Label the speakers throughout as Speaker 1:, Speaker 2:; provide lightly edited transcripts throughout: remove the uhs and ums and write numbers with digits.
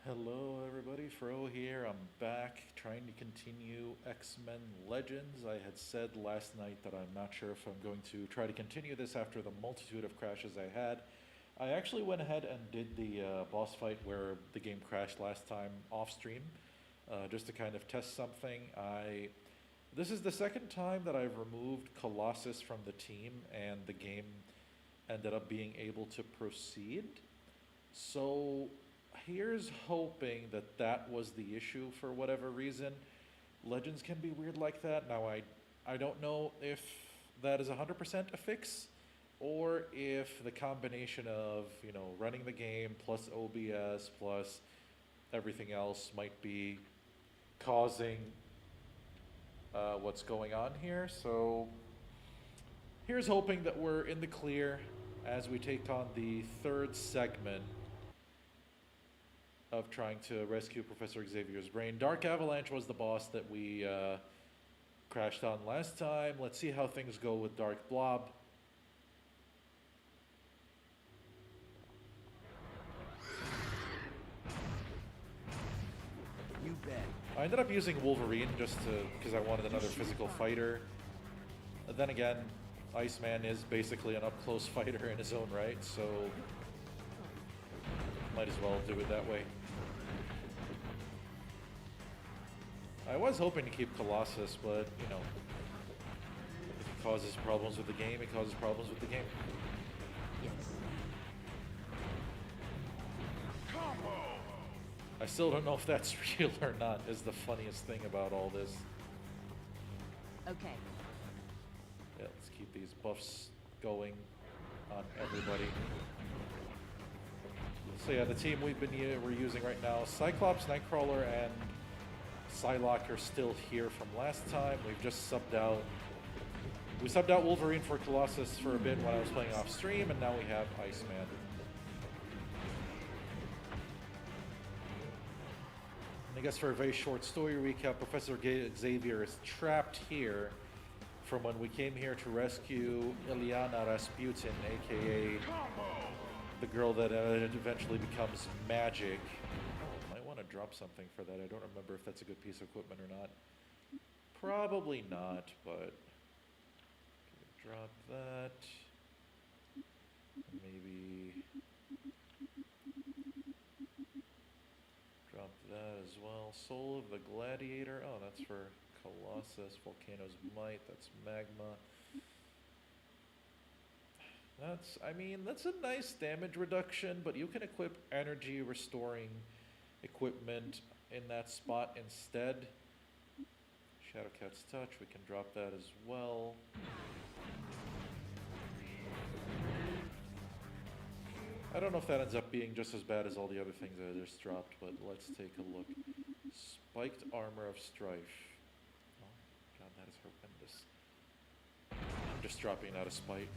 Speaker 1: Hello everybody, Fro here. I'm back trying to continue X-Men Legends. I had said last night that I'm not sure if I'm going to try to continue this after the multitude of crashes I had. I actually went ahead and did the boss fight where the game crashed last time off stream, just to kind of test something. This is the second time that I've removed Colossus from the team and the game ended up being able to proceed. So here's hoping that that was the issue for whatever reason. Legends can be weird like that. Now I don't know if that is 100% a fix or if the combination of, running the game plus OBS plus everything else might be causing what's going on here. So here's hoping that we're in the clear as we take on the third segment of trying to rescue Professor Xavier's brain. Dark Avalanche was the boss that we crashed on last time. Let's see how things go with Dark Blob.
Speaker 2: You bet.
Speaker 1: I ended up using Wolverine just because I wanted another physical fighter. Then again, Iceman is basically an up-close fighter in his own right, so might as well do it that way. I was hoping to keep Colossus, but, if it causes problems with the game, it causes problems with the game.
Speaker 2: Yes.
Speaker 1: I still don't know if that's real or not, is the funniest thing about all this.
Speaker 2: Okay.
Speaker 1: Yeah, let's keep these buffs going on everybody. So yeah, the team we're using right now, Cyclops, Nightcrawler, and Psylocke are still here from last time. We've just subbed out. We subbed out Wolverine for Colossus for a bit when I was playing off stream, and now we have Iceman. And I guess for a very short story recap, Professor Xavier is trapped here from when we came here to rescue Ilyana Rasputin, aka the girl that eventually becomes Magic. I want to drop something for that. I don't remember if that's a good piece of equipment or not. Probably not, but drop that. Maybe drop that as well. Soul of the Gladiator. Oh, that's for Colossus. Volcano's Might. That's Magma. That's a nice damage reduction, but you can equip energy restoring equipment in that spot instead. Shadowcat's Touch, we can drop that as well. I don't know if that ends up being just as bad as all the other things that I just dropped, but let's take a look. Spiked Armor of Strife. Oh, God, that is horrendous. I'm just dropping out of spite.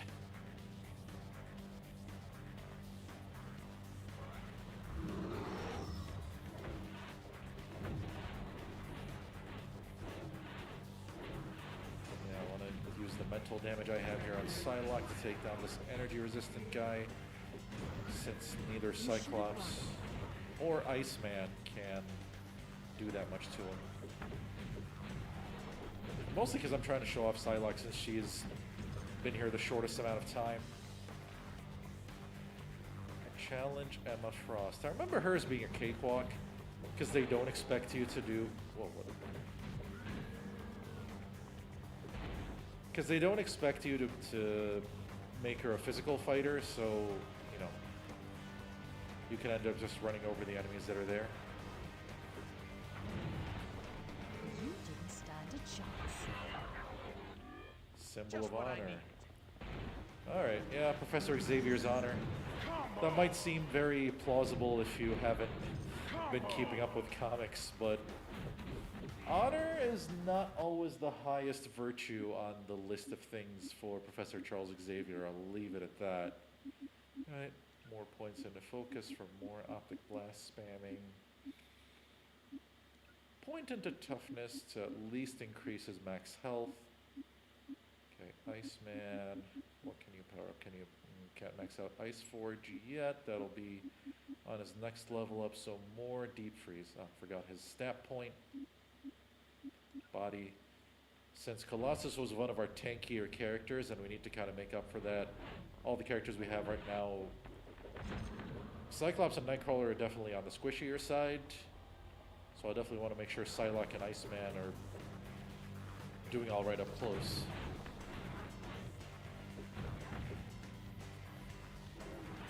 Speaker 1: Mental damage I have here on Psylocke to take down this energy resistant guy, since neither Cyclops or Iceman can do that much to him. Mostly because I'm trying to show off Psylocke since she's been here the shortest amount of time. Challenge Emma Frost. I remember hers being a cakewalk because they don't expect you to do... Because they don't expect you to make her a physical fighter, so, you can end up just running over the enemies that are there.
Speaker 2: You didn't stand a chance.
Speaker 1: Symbol
Speaker 2: Just
Speaker 1: of
Speaker 2: what I
Speaker 1: honor.
Speaker 2: needed.
Speaker 1: Alright, yeah, Professor Xavier's honor. That might seem very plausible if you haven't been keeping up with comics, but honor is not always the highest virtue on the list of things for Professor Charles Xavier. I'll leave it at that. Alright, more points into focus for more optic blast spamming. Point into toughness to at least increase his max health. Okay, Iceman. What can you power up? Can can't max out Ice Forge yet. That'll be on his next level up, so more Deep Freeze. Oh, forgot his stat point. Body. Since Colossus was one of our tankier characters, and we need to kind of make up for that, all the characters we have right now, Cyclops and Nightcrawler are definitely on the squishier side, so I definitely want to make sure Psylocke and Iceman are doing all right up close.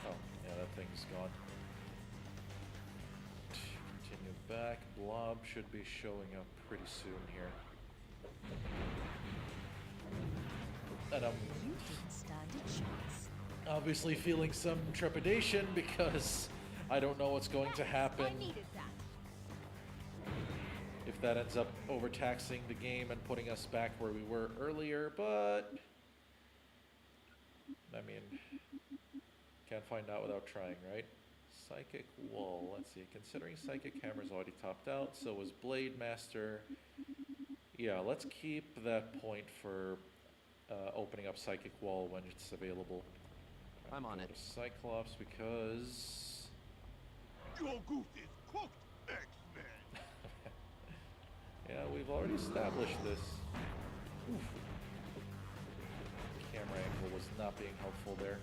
Speaker 1: Oh, yeah, that thing's gone. Continue back. Blob should be showing up pretty soon here. And I'm
Speaker 2: You didn't stand a chance.
Speaker 1: obviously feeling some trepidation because I don't know what's going to happen
Speaker 3: I needed that.
Speaker 1: if that ends up overtaxing the game and putting us back where we were earlier, but I mean, can't find out without trying, right? Psychic Wall, let's see, considering Psychic Hammer's already topped out, so was Blade Master. Yeah, let's keep that point for opening up Psychic Wall when it's available.
Speaker 4: I'm on
Speaker 1: Go
Speaker 4: it.
Speaker 1: to Cyclops because...
Speaker 5: Your goose is cooked, X-Men!
Speaker 1: yeah, we've already established this. Oof. Camera angle was not being helpful there.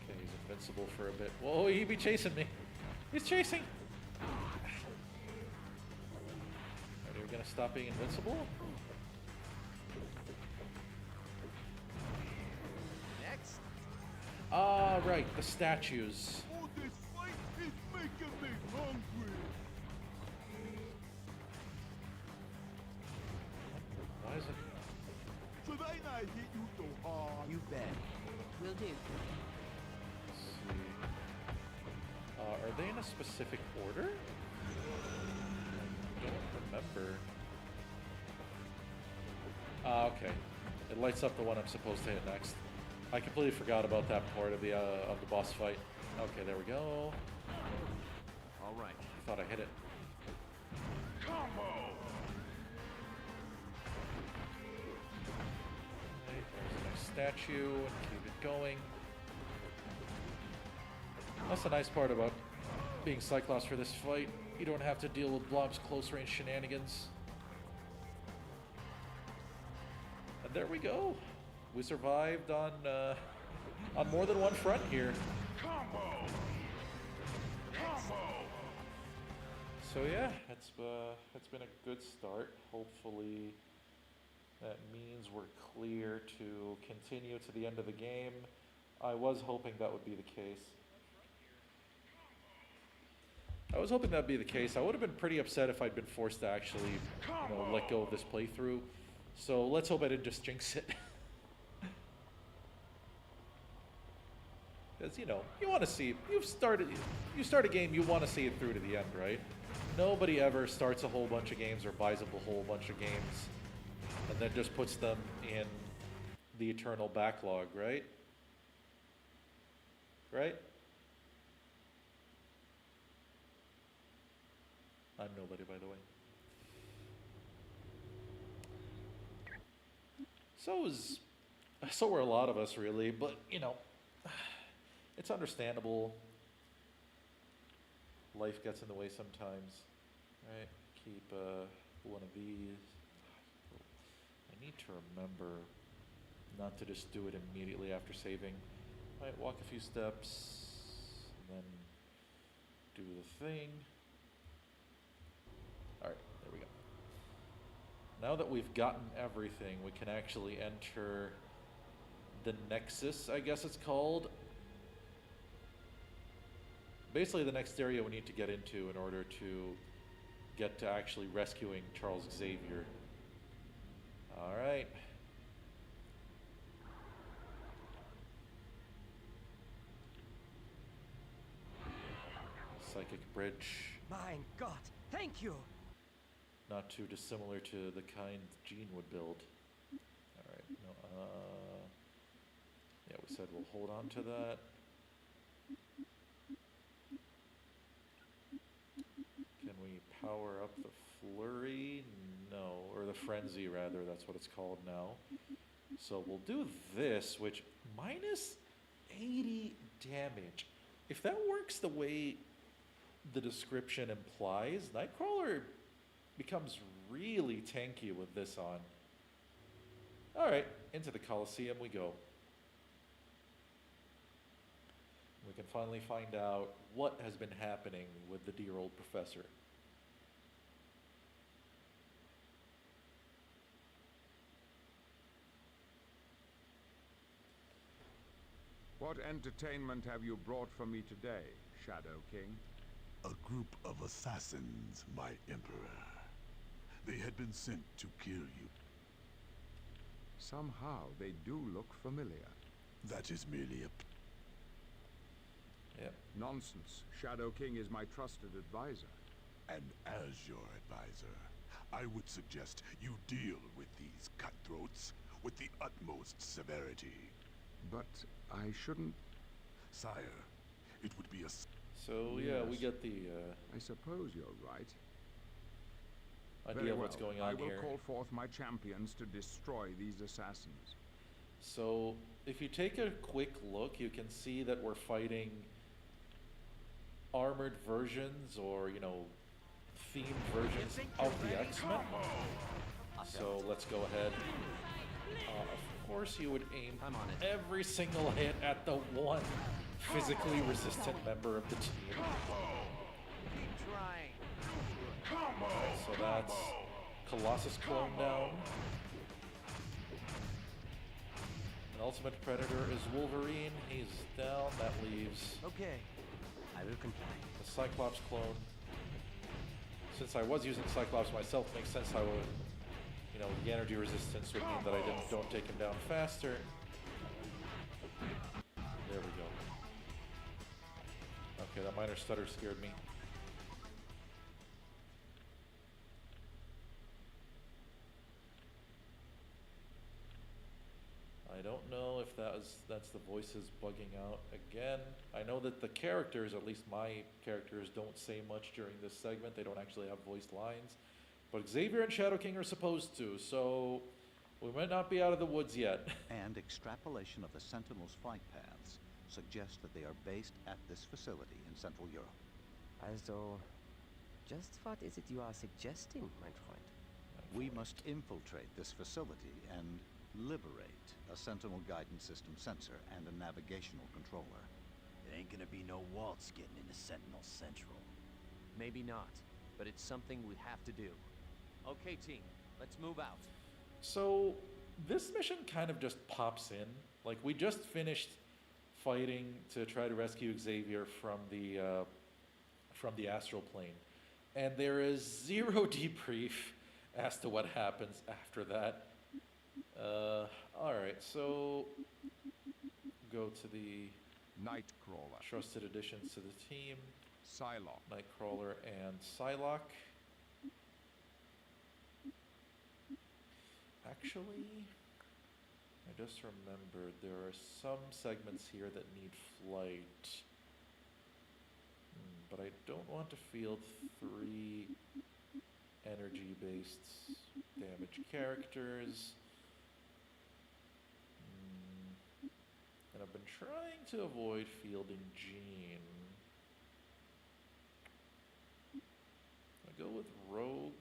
Speaker 1: Okay, he's invincible for a bit. Whoa, he be chasing me. He's chasing! Are you gonna stop being invincible?
Speaker 4: Next.
Speaker 1: Ah, right, the statues.
Speaker 5: All this fight is making me hungry!
Speaker 1: Why is it?
Speaker 5: Should I not hit you so hard?
Speaker 4: You bet.
Speaker 2: Will do.
Speaker 1: Let's see. Are they in a specific order? I don't remember. Ah, okay. It lights up the one I'm supposed to hit next. I completely forgot about that part of the boss fight. Okay, there we go.
Speaker 4: All right.
Speaker 1: I thought I hit it.
Speaker 5: Combo!
Speaker 1: Right, there's a nice statue, and keep it going. That's the nice part about being Cyclops for this fight. You don't have to deal with Blob's close-range shenanigans. And there we go. We survived on more than one front here.
Speaker 5: Combo! Combo!
Speaker 1: So yeah, it's been a good start. Hopefully that means we're clear to continue to the end of the game. I was hoping that would be the case. I was hoping that'd be the case. I would have been pretty upset if I'd been forced to actually, let go of this playthrough. So let's hope I didn't just jinx it. Because, you want to see, you start a game, you want to see it through to the end, right? Nobody ever starts a whole bunch of games or buys up a whole bunch of games and then just puts them in the eternal backlog, right? Right? I'm nobody, by the way. So were a lot of us, really, but, it's understandable. Life gets in the way sometimes, right? Keep one of these. I need to remember not to just do it immediately after saving. Right, walk a few steps, and then do the thing. Alright, there we go. Now that we've gotten everything, we can actually enter the Nexus, I guess it's called. Basically the next area we need to get into in order to get to actually rescuing Charles Xavier. Alright. Psychic Bridge.
Speaker 4: My God, thank you.
Speaker 1: Not too dissimilar to the kind Jean would build. Alright, no, yeah, we said we'll hold on to that. Can we power up the Flurry? No, or the Frenzy rather, that's what it's called now. So we'll do this, which minus 80 damage. If that works the way the description implies, Nightcrawler becomes really tanky with this on. Alright, into the Coliseum we go. We can finally find out what has been happening with the dear old professor.
Speaker 6: What entertainment have you brought for me today, Shadow King?
Speaker 5: A group of assassins, my emperor. They had been sent to kill you.
Speaker 6: Somehow they do look familiar.
Speaker 5: That is merely a...
Speaker 1: Yep.
Speaker 6: Nonsense. Shadow King is my trusted advisor.
Speaker 5: And as your advisor, I would suggest you deal with these cutthroats with the utmost severity.
Speaker 6: But I shouldn't...
Speaker 5: Sire, it would be a...
Speaker 1: So yeah, we
Speaker 6: Yes.
Speaker 1: get the
Speaker 6: I suppose you're right.
Speaker 1: idea
Speaker 6: Very
Speaker 1: of what's
Speaker 6: well.
Speaker 1: going on
Speaker 6: I will
Speaker 1: here.
Speaker 6: call forth my champions to destroy these assassins.
Speaker 1: So if you take a quick look, you can see that we're fighting armored versions or, you know, themed versions of the X-Men. So let's go ahead. Of course you would aim
Speaker 4: I'm on it.
Speaker 1: every single hit at the one physically resistant member of the team.
Speaker 4: Keep trying.
Speaker 1: So that's Colossus clone down. An Ultimate Predator is Wolverine. He's down. That leaves
Speaker 4: Okay. I will comply.
Speaker 1: the Cyclops clone. Since I was using Cyclops myself, makes sense I would, you know, the energy resistance would mean that I don't take him down faster. There we go. Okay, that minor stutter scared me. I don't know if that's the voices bugging out again. I know that the characters, at least my characters, don't say much during this segment. They don't actually have voiced lines. But Xavier and Shadow King are supposed to, so we might not be out of the woods yet.
Speaker 7: And extrapolation of the Sentinels' flight paths suggests that they are based at this facility in Central Europe.
Speaker 8: Also, just what is it you are suggesting, mein Freund?
Speaker 7: We must infiltrate this facility and liberate a Sentinel guidance system sensor and a navigational controller.
Speaker 9: It ain't gonna be no waltz getting into Sentinel Central.
Speaker 4: Maybe not, but it's something we have to do. Okay, team, let's move out.
Speaker 1: So this mission kind of just pops in. Like, we just finished fighting to try to rescue Xavier from the astral plane, and there is zero debrief as to what happens after that. All right, so go to the
Speaker 6: Nightcrawler,
Speaker 1: trusted additions to the team.
Speaker 6: Psylocke,
Speaker 1: Nightcrawler and Psylocke. Actually, I just remembered there are some segments here that need flight. But I don't want to field 3 energy-based damage characters. And I've been trying to avoid fielding Jean. I go with Rogue.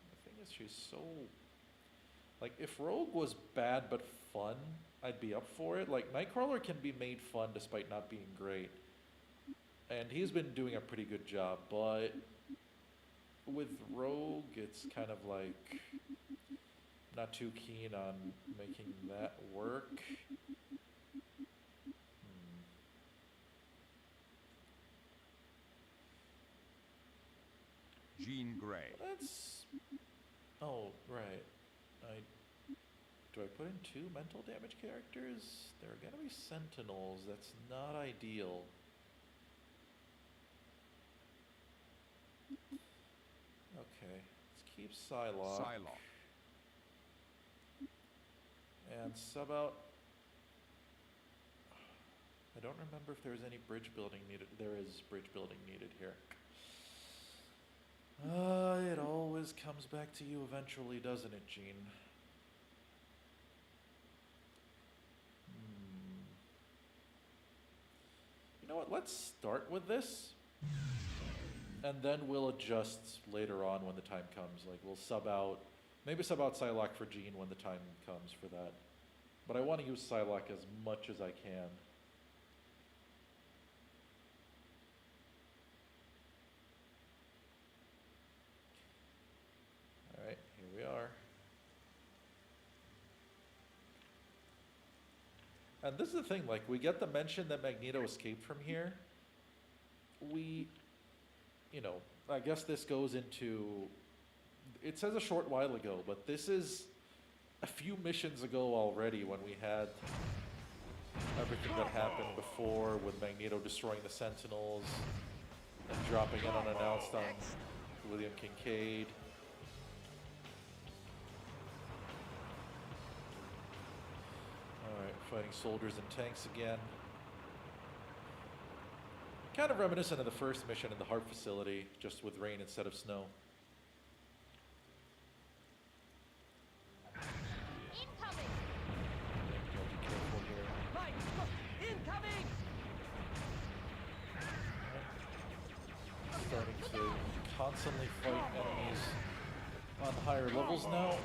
Speaker 1: The thing is, she's so... Like, if Rogue was bad but fun, I'd be up for it. Like, Nightcrawler can be made fun despite not being great. And he's been doing a pretty good job, but with Rogue, it's kind of like... Not too keen on making that work.
Speaker 6: Jean Grey,
Speaker 1: That's... Oh, right. Do I put in 2 mental damage characters? There are gonna be Sentinels. That's not ideal. Okay, let's keep Psylocke.
Speaker 6: Psylocke,
Speaker 1: And sub out... I don't remember if there's any bridge building needed. There is bridge building needed here. It always comes back to you eventually, doesn't it, Jean? know what, let's start with this. And then we'll adjust later on when the time comes. Like, we'll sub out, maybe sub out Psylocke for Jean when the time comes for that. But I want to use Psylocke as much as I can. Alright, here we are. And this is the thing, like, we get the mention that Magneto escaped from here. We, you know, I guess this goes into, it says a short while ago, but this is a few missions ago already when we had everything that happened before with Magneto destroying the Sentinels and dropping in unannounced on William Kincaid. Alright, fighting soldiers and tanks again. Kind of reminiscent of the first mission in the HARP facility, just with rain instead of snow.
Speaker 3: Incoming!
Speaker 1: Gotta be careful here.
Speaker 8: Mike, look! Incoming!
Speaker 1: Starting to constantly fight enemies on higher levels now.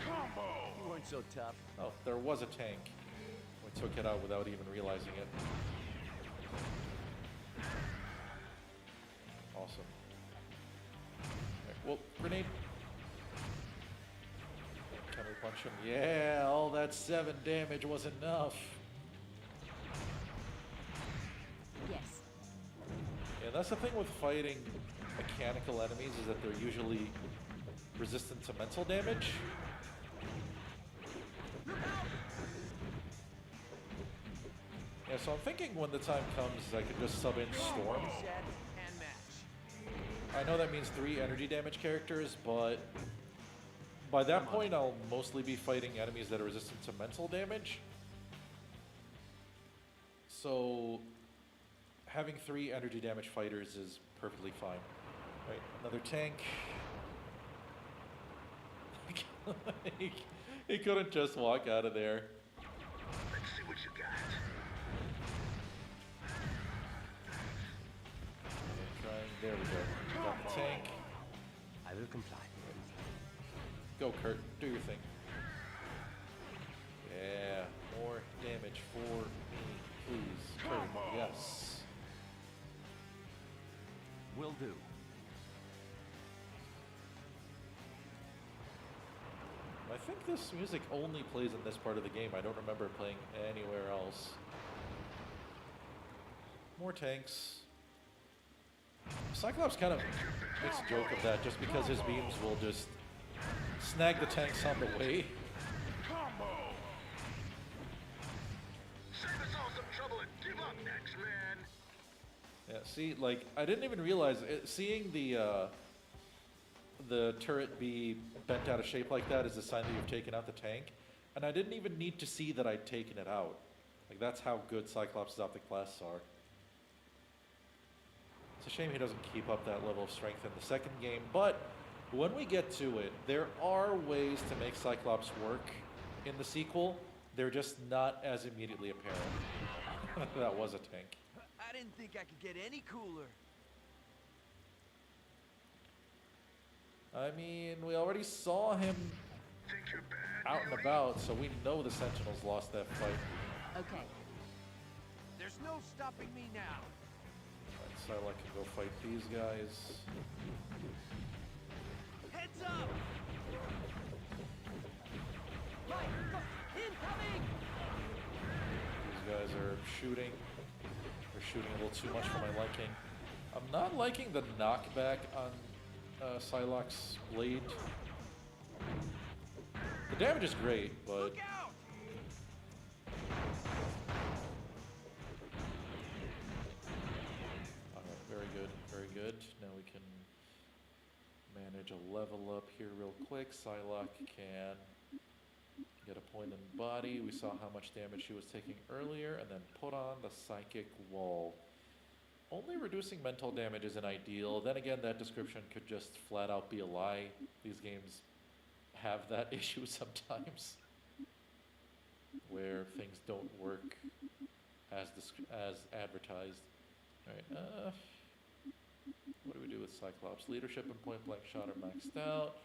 Speaker 4: You weren't so tough.
Speaker 1: Oh, there was a tank. We took it out without even realizing it. Awesome. Alright, well, grenade. Can we punch him? Yeah, all that 7 damage was enough.
Speaker 2: Yes.
Speaker 1: Yeah, that's the thing with fighting mechanical enemies, is that they're usually resistant to mental damage. Yeah, so I'm thinking when the time comes, I could just sub in Storm.
Speaker 4: Set and match.
Speaker 1: I know that means 3 energy damage characters, but by that point I'll mostly be fighting enemies that are resistant to mental damage. So having 3 energy damage fighters is perfectly fine. Right, another tank. He couldn't just walk out of there.
Speaker 5: Let's see what you got.
Speaker 1: There we go. Got the tank.
Speaker 8: I will comply.
Speaker 1: Go, Kurt. Do your thing. Yeah. More damage for me, please. Kurt. Yes.
Speaker 4: Will do.
Speaker 1: I think this music only plays in this part of the game. I don't remember it playing anywhere else. More tanks. Cyclops kind of makes a joke of that just because his beams will just snag the tanks on the way.
Speaker 5: Save us all some trouble and give up next, man.
Speaker 1: Yeah, see, like, I didn't even realize it, seeing the turret be bent out of shape like that is a sign that you've taken out the tank, and I didn't even need to see that I'd taken it out. Like, that's how good Cyclops' optic blasts are. It's a shame he doesn't keep up that level of strength in the second game, but when we get to it, there are ways to make Cyclops work in the sequel. They're just not as immediately apparent. That was a tank.
Speaker 9: I didn't think I could get any cooler.
Speaker 1: I mean, we already saw him
Speaker 5: Think you're bad,
Speaker 1: out and
Speaker 5: really?
Speaker 1: about, so we know the Sentinels lost that fight.
Speaker 2: Okay.
Speaker 9: There's no stopping me now.
Speaker 1: Right, Psylocke can go fight these guys.
Speaker 9: Heads up!
Speaker 8: Mike, look! Incoming!
Speaker 1: These guys are shooting. They're shooting a little too much for my liking. I'm not liking the knockback on Psylocke's blade. The damage is great, but
Speaker 9: Look out!
Speaker 1: alright, very good, very good. Now we can manage a level up here real quick. Psylocke can get a point in the body. We saw how much damage she was taking earlier, and then put on the psychic wall. Only reducing mental damage isn't ideal. Then again, that description could just flat out be a lie. These games have that issue sometimes, where things don't work as advertised. Alright, what do we do with Cyclops? Leadership and point blank shot are maxed out.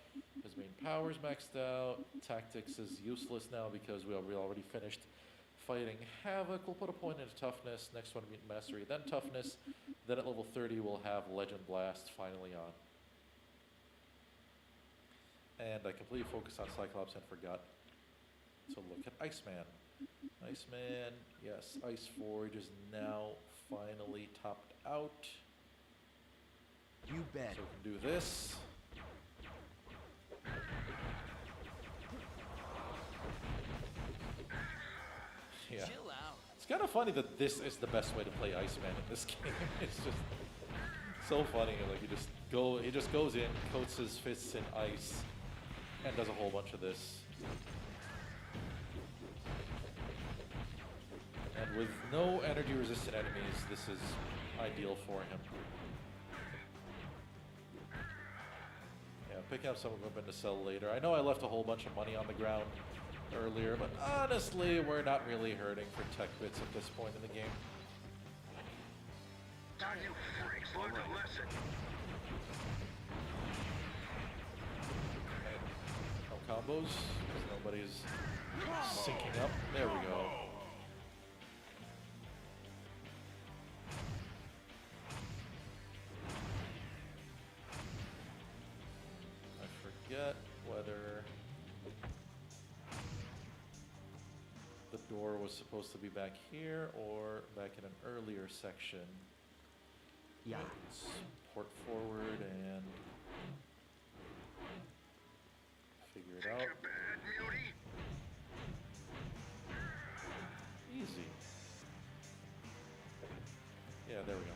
Speaker 1: His main power's maxed out. Tactics is useless now because we already finished fighting Havoc. We'll put a point into toughness. Next one, mutant mastery, then toughness. Then at level 30, we'll have Legend Blast finally on. And I completely focused on Cyclops and forgot to look at Iceman. Iceman, yes, Ice Forge is now finally topped out.
Speaker 9: You bet.
Speaker 1: So we can do this. Yeah.
Speaker 9: Chill out.
Speaker 1: It's kind of funny that this is the best way to play Iceman in this game. It's just so funny. Like he just goes in, coats his fists in ice, and does a whole bunch of this. And with no energy resistant enemies, this is ideal for him. Yeah, picking up some equipment to sell later. I know I left a whole bunch of money on the ground earlier, but honestly, we're not really hurting for tech bits at this point in the game.
Speaker 5: You freaks learned a lesson.
Speaker 1: No combos, because nobody's syncing up. There we go. I forget whether the door was supposed to be back here or back in an earlier section.
Speaker 8: Yeah.
Speaker 1: Let's port forward and figure it out. Easy. Yeah, there we go.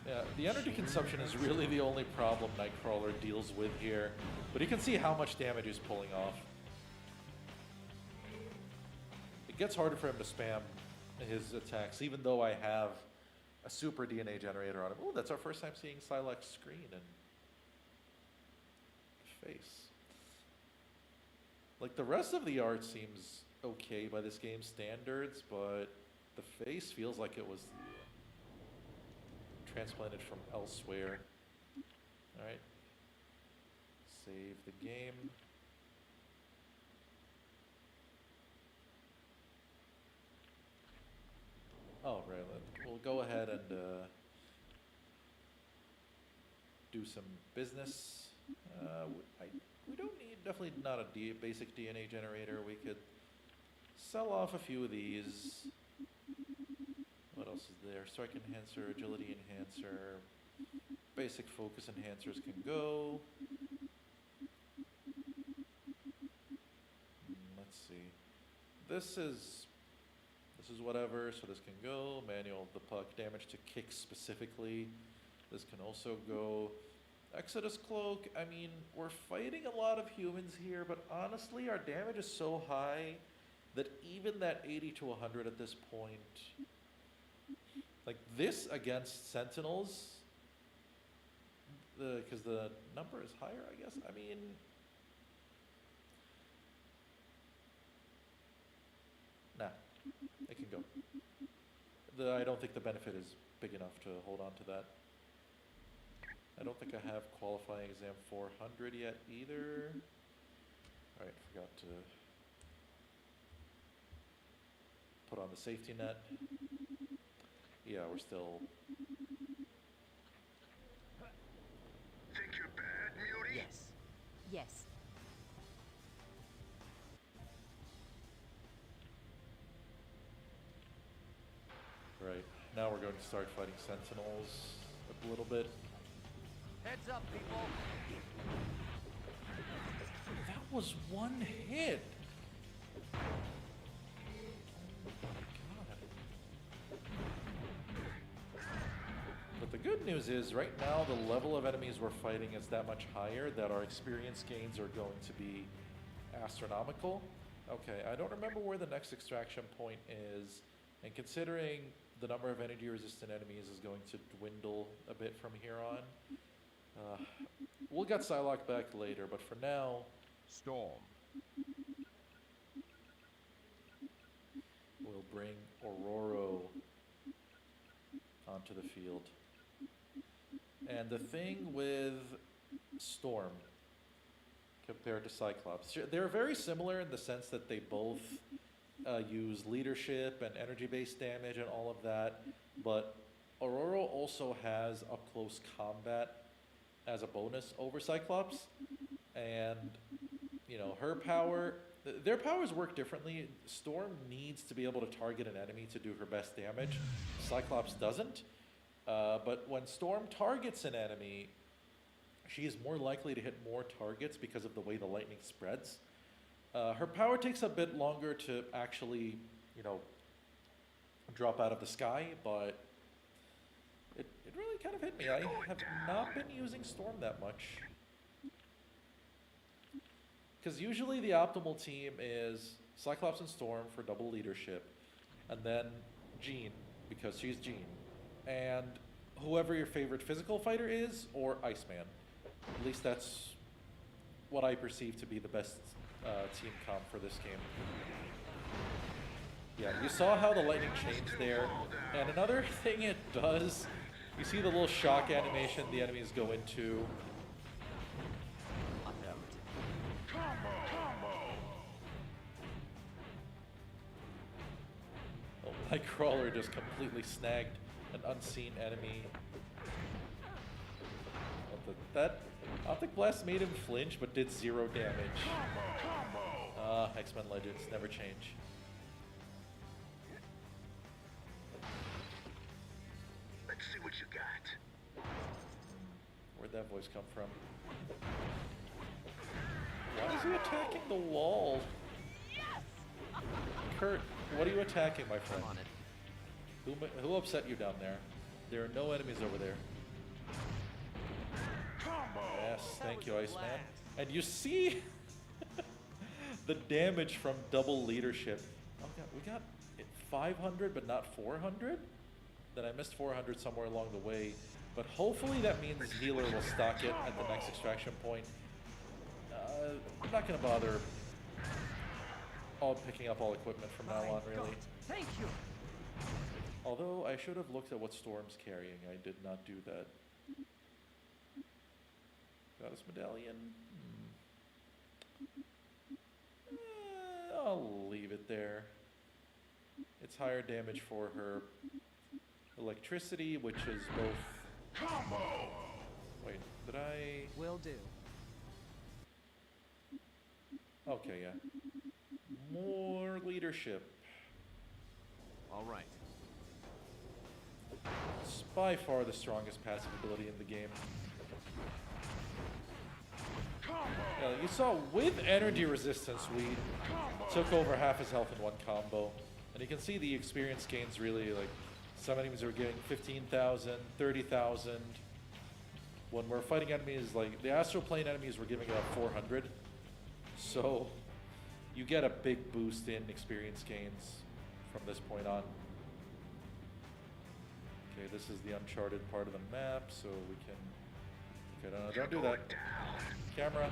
Speaker 1: Yeah, the energy consumption is really the only problem Nightcrawler deals with here, but you can see how much damage he's pulling off. It gets harder for him to spam his attacks, even though I have a super DNA generator on him. Oh, that's our first time seeing Psylocke's screen and face. Like, the rest of the art seems okay by this game's standards, but the face feels like it was transplanted from elsewhere. Alright. Save the game. Oh, right. We'll go ahead and do some business. We don't need, definitely not a basic DNA generator. We could sell off a few of these. What else is there? Strike enhancer, agility enhancer, basic focus enhancers can go. Let's see. This is whatever, so this can go. Manual of the puck, damage to kicks specifically. This can also go. Exodus Cloak, I mean, we're fighting a lot of humans here, but honestly, our damage is so high that even that 80 to 100 at this point, like this against Sentinels, because the number is higher, I guess. I mean, nah, it can go. I don't think the benefit is big enough to hold on to that. I don't think I have qualifying exam 400 yet either. Alright, forgot to put on the safety net. Yeah, we're still...
Speaker 5: Think you're bad, Muty?
Speaker 2: Yes. Yes.
Speaker 1: Right, now we're going to start fighting Sentinels a little bit.
Speaker 4: Heads up, people.
Speaker 1: That was one hit! Oh my god. But the good news is, right now, the level of enemies we're fighting is that much higher that our experience gains are going to be astronomical. Okay, I don't remember where the next extraction point is, and considering the number of energy-resistant enemies is going to dwindle a bit from here on, we'll get Psylocke back later, but for now,
Speaker 6: Storm.
Speaker 1: We'll bring Aurora onto the field. And the thing with Storm compared to Cyclops, they're very similar in the sense that they both use leadership and energy-based damage and all of that, but Aurora also has up-close combat as a bonus over Cyclops, and you know, her power, their powers work differently. Storm needs to be able to target an enemy to do her best damage. Cyclops doesn't, but when Storm targets an enemy, she is more likely to hit more targets because of the way the lightning spreads. Her power takes a bit longer to actually, you know, drop out of the sky, but it really kind of hit me. I have not been using Storm that much. Because usually the optimal team is Cyclops and Storm for double leadership, and then Jean, because she's Jean, and whoever your favorite physical fighter is, or Iceman. At least that's what I perceive to be the best team comp for this game. Yeah, you saw how the lightning changed there, and another thing it does, you see the little shock animation the enemies go into. Oh, Nightcrawler just completely snagged an unseen enemy. That Optic Blast made him flinch, but did 0 damage. X-Men Legends never change.
Speaker 5: Let's see what you got.
Speaker 1: Where'd that voice come from? Why is he attacking the wall? Kurt, what are you attacking, my friend?
Speaker 4: I'm on it.
Speaker 1: Who upset you down there? There are no enemies over there. Yes, thank you, Iceman. And you see the damage from double leadership. Oh god, we got 500 but not 400? Then I missed 400 somewhere along the way. But hopefully that means Healer will stock it at the next extraction point. I'm not going to bother picking up all equipment from now on, really.
Speaker 8: Thank you.
Speaker 1: Although I should have looked at what Storm's carrying. I did not do that. Goddess Medallion? I'll leave it there. It's higher damage for her electricity, which is both... Wait, did I...
Speaker 8: Will do.
Speaker 1: Okay, yeah. More leadership.
Speaker 4: All right.
Speaker 1: It's by far the strongest passive ability in the game. Yeah, you saw with energy resistance, we took over half his health in one combo. And you can see the experience gains really, like, some enemies are getting 15,000, 30,000. When we're fighting enemies, like, the Astral Plane enemies were giving about 400. So, you get a big boost in experience gains from this point on. Okay, this is the uncharted part of the map, so we can... Okay, no, don't do that. Camera,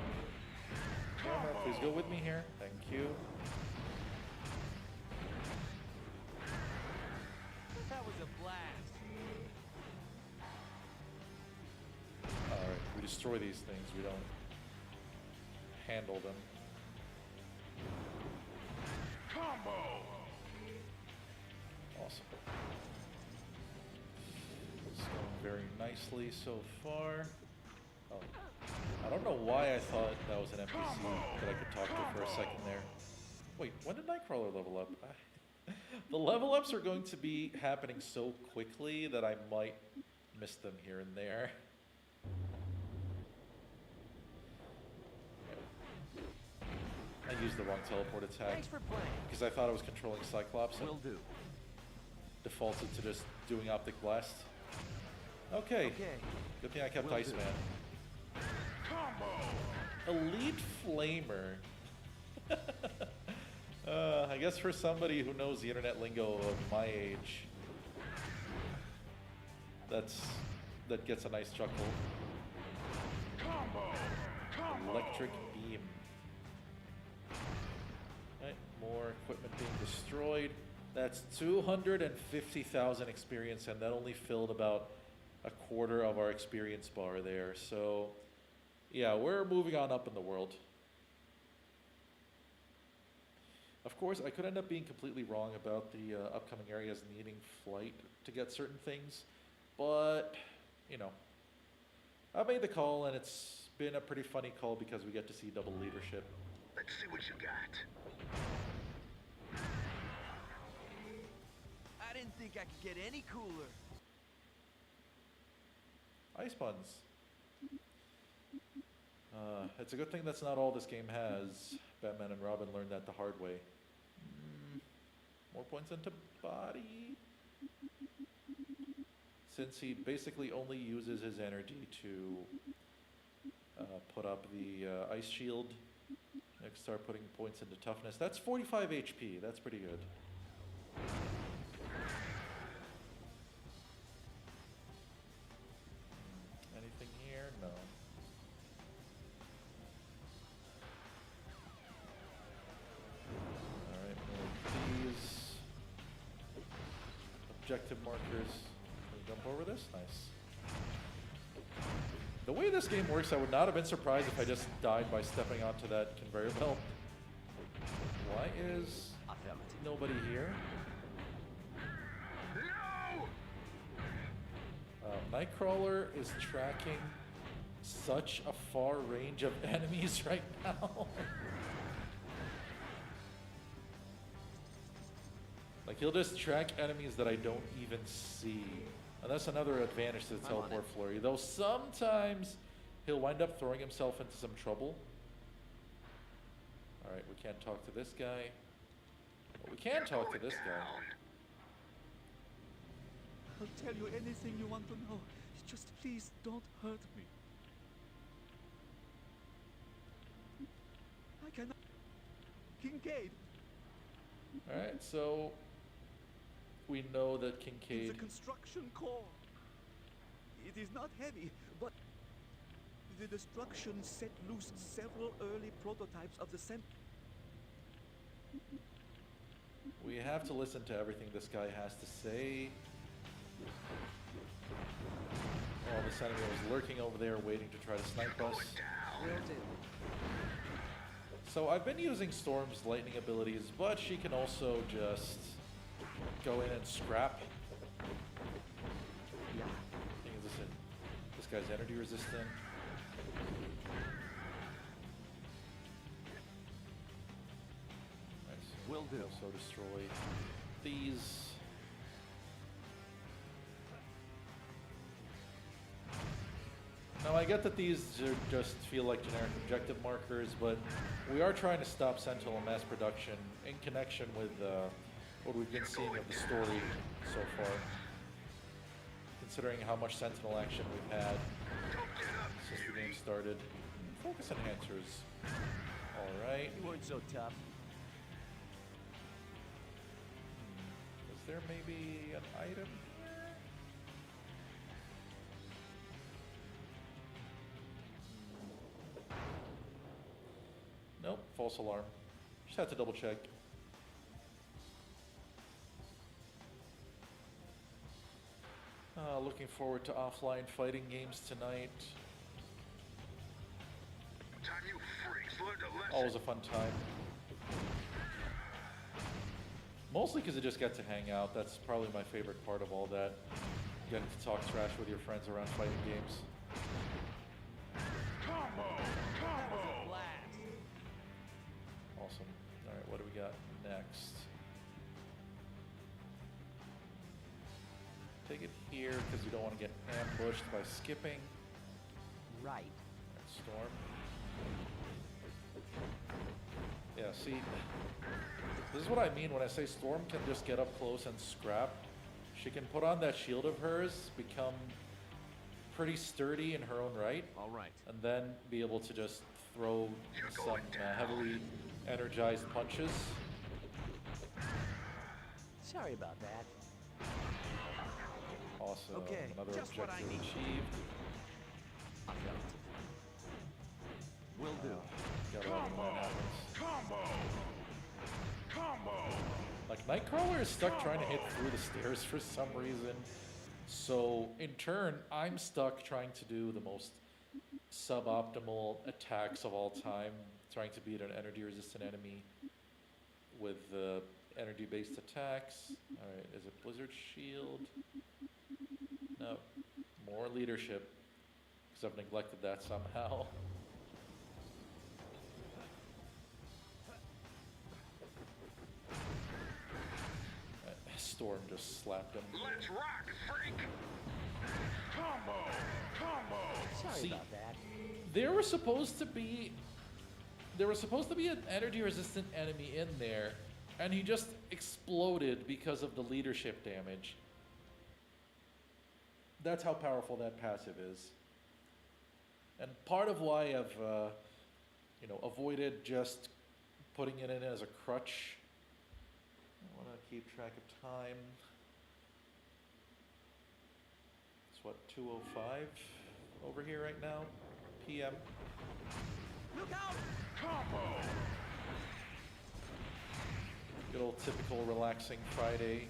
Speaker 1: please go with me here. Thank you.
Speaker 4: That was a blast.
Speaker 1: Alright, we destroy these things, we don't handle them. Awesome. It's going very nicely so far. Oh. I don't know why I thought that was an NPC that I could talk to for a second there. Wait, when did Nightcrawler level up? The level ups are going to be happening so quickly that I might miss them here and there. I used the wrong teleport attack
Speaker 8: Thanks for playing.
Speaker 1: because I thought I was controlling Cyclops and
Speaker 4: Will do.
Speaker 1: defaulted to just doing Optic Blast. Okay. Good thing I kept
Speaker 4: Will do.
Speaker 1: Iceman. Elite Flamer. I guess for somebody who knows the internet lingo of my age, that gets a nice chuckle. Electric Beam. More equipment being destroyed. That's 250,000 experience, and that only filled about a quarter of our experience bar there. So, yeah, we're moving on up in the world. Of course, I could end up being completely wrong about the upcoming areas needing flight to get certain things, but, you know, I made the call, and it's been a pretty funny call because we get to see double leadership.
Speaker 5: Let's see what you got.
Speaker 9: I didn't think I could get any cooler.
Speaker 1: Ice buns. It's a good thing that's not all this game has. Batman and Robin learned that the hard way. More points into body. Since he basically only uses his energy to put up the ice shield. Next, start putting points into toughness. That's 45 HP. That's pretty good. Anything here? No. Alright, more of these. Objective markers. Can we jump over this? Nice. The way this game works, I would not have been surprised if I just died by stepping onto that conveyor belt. Why is nobody here? Nightcrawler is tracking such a far range of enemies right now. Like, he'll just track enemies that I don't even see. And that's another advantage to the teleport flurry. Though sometimes he'll wind up throwing himself into some trouble. Alright, we can't talk to this guy. But we can talk to this guy.
Speaker 10: I'll tell you anything you want to know. Just please don't hurt me. I cannot. Kincaid!
Speaker 1: Alright, so we know that Kincaid.
Speaker 10: It's a construction core. It is not heavy, but the destruction set loose several early prototypes of the
Speaker 1: We have to listen to everything this guy has to say. Oh, this enemy was lurking over there waiting to try to snipe us. So I've been using Storm's lightning abilities, but she can also just go in and scrap. Thing is, this guy's energy resistant. Nice.
Speaker 4: Will do.
Speaker 1: Also destroy these. Now I get that these just feel like generic objective markers, but we are trying to stop Sentinel mass production in connection with what we've been seeing of the story so far. Considering how much Sentinel action we've had since the game started. Focus enhancers. Alright.
Speaker 9: You weren't so tough.
Speaker 1: Is there maybe an item? Nope, false alarm. Just have to double check. Looking forward to offline fighting games tonight.
Speaker 5: Time you freaks learned a lesson.
Speaker 1: Always a fun time. Mostly because I just get to hang out. That's probably my favorite part of all that. Getting to talk trash with your friends around fighting games.
Speaker 5: Combo! Combo!
Speaker 1: Awesome. Alright, what do we got next? Take it here because you don't want to get ambushed by skipping.
Speaker 8: Right.
Speaker 1: Storm. Yeah, see, this is what I mean when I say Storm can just get up close and scrap. She can put on that shield of hers, become pretty sturdy in her own right.
Speaker 4: All right.
Speaker 1: And then be able to just throw some heavily energized punches.
Speaker 8: Sorry about that.
Speaker 1: Awesome.
Speaker 9: Okay,
Speaker 1: Another
Speaker 9: just what I
Speaker 1: objective
Speaker 9: need.
Speaker 1: achieved.
Speaker 4: Will do.
Speaker 1: Got a lot of mana.
Speaker 5: Combo!
Speaker 1: Like, Nightcrawler is stuck trying to hit through the stairs for some reason. So, in turn, I'm stuck trying to do the most suboptimal attacks of all time, trying to beat an energy-resistant enemy with energy-based attacks. Alright, is it Blizzard Shield? No. More leadership, because I've neglected that somehow. Storm just slapped him.
Speaker 5: Let's rock, freak! Combo!
Speaker 8: Sorry
Speaker 1: See,
Speaker 8: about that.
Speaker 1: There was supposed to be an energy resistant enemy in there, and he just exploded because of the leadership damage. That's how powerful that passive is. And part of why I've avoided just putting it in as a crutch. I want to keep track of time. It's what, 2:05 over here right now? PM.
Speaker 10: Look out!
Speaker 1: Good old typical relaxing Friday.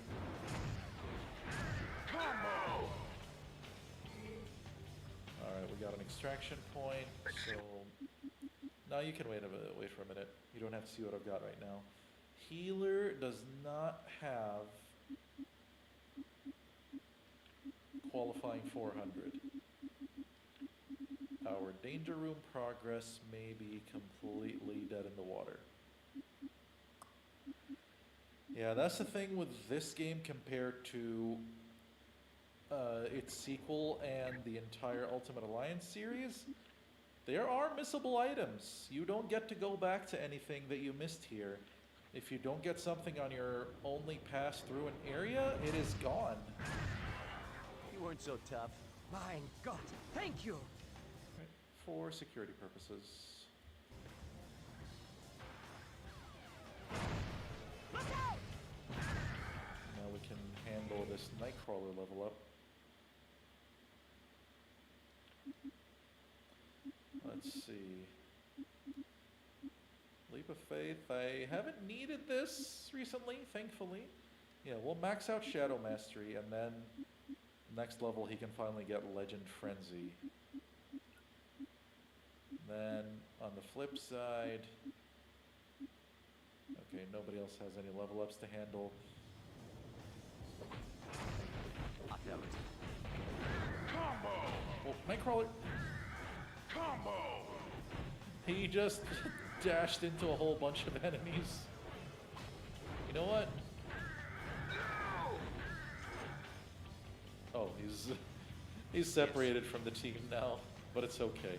Speaker 1: Alright, we got an extraction point, so... No, you can wait for a minute. You don't have to see what I've got right now. Healer does not have qualifying 400. Our danger room progress may be completely dead in the water. Yeah, that's the thing with this game compared to its sequel and the entire Ultimate Alliance series. There are missable items. You don't get to go back to anything that you missed here. If you don't get something on your only pass through an area, it is gone.
Speaker 4: You weren't so tough.
Speaker 8: My God, thank you.
Speaker 1: Right, for security purposes. Now we can handle this Nightcrawler level up. Let's see. Leap of Faith. I haven't needed this recently, thankfully. Yeah, we'll max out Shadow Mastery, and then next level he can finally get Legend Frenzy. Then on the flip side, okay, nobody else has any level ups to handle.
Speaker 4: I felt it.
Speaker 1: Oh, Nightcrawler! He just dashed into a whole bunch of enemies. You know what? Oh, he's separated from the team now, but it's okay.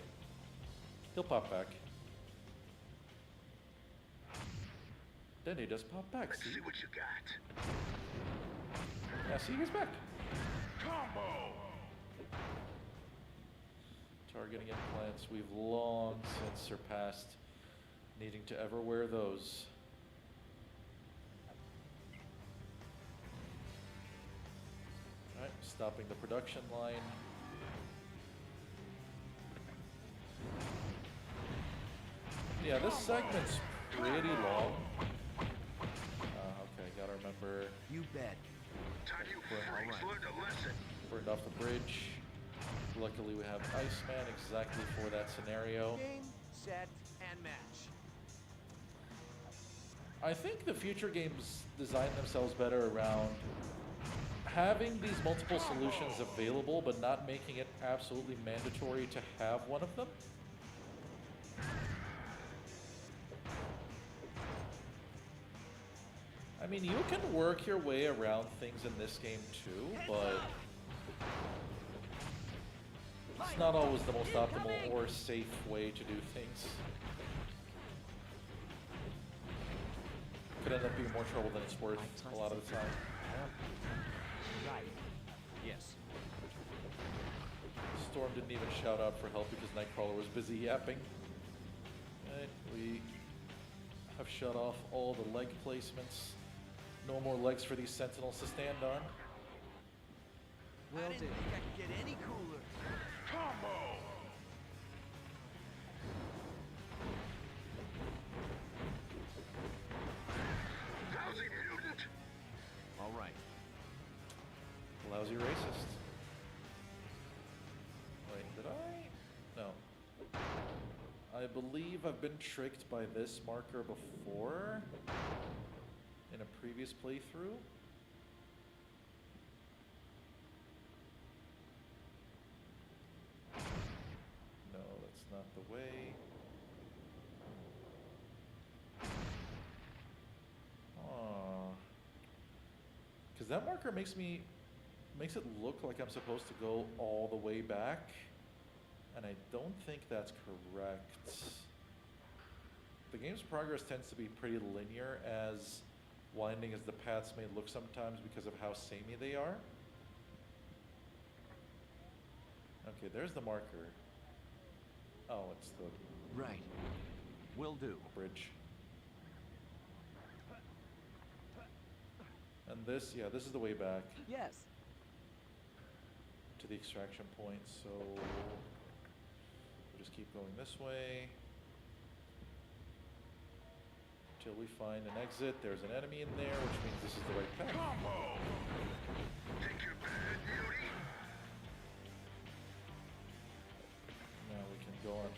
Speaker 1: He'll pop back. Then he does pop back, see?
Speaker 5: See what you got.
Speaker 1: Yeah, see, he's back. Targeting implants, we've long since surpassed needing to ever wear those. Alright, stopping the production line. Yeah, this segment's pretty long. Okay, gotta remember.
Speaker 9: You bet.
Speaker 5: Time you freaks learned a lesson.
Speaker 1: Burned off the bridge. Luckily we have Iceman exactly for that scenario.
Speaker 4: Game, set, and match.
Speaker 1: I think the future games design themselves better around having these multiple solutions available, but not making it absolutely mandatory to have one of them. I mean, you can work your way around things in this game too, but it's not always the most optimal or safe way to do things. Could end up being more trouble than it's worth a lot of the time.
Speaker 8: Right.
Speaker 4: Yes.
Speaker 1: Storm didn't even shout out for help because Nightcrawler was busy yapping. Right, we have shut off all the leg placements. No more legs for these Sentinels to stand on.
Speaker 10: I didn't think I could get any cooler.
Speaker 1: believe I've been tricked by this marker before in a previous playthrough. No, that's not the way. Because that marker makes it look like I'm supposed to go all the way back, and I don't think that's correct. The game's progress tends to be pretty linear, as winding as the paths may look sometimes because of how samey they are. Okay, there's the marker. Oh, it's the
Speaker 4: Right. Will do.
Speaker 1: bridge. And this, yeah, this is the way back
Speaker 8: Yes.
Speaker 1: to the extraction point, so we'll just keep going this way till we find an exit. There's an enemy in there, which means this is the right path.
Speaker 5: Combo! Take your bad beauty!
Speaker 1: Now we can go on.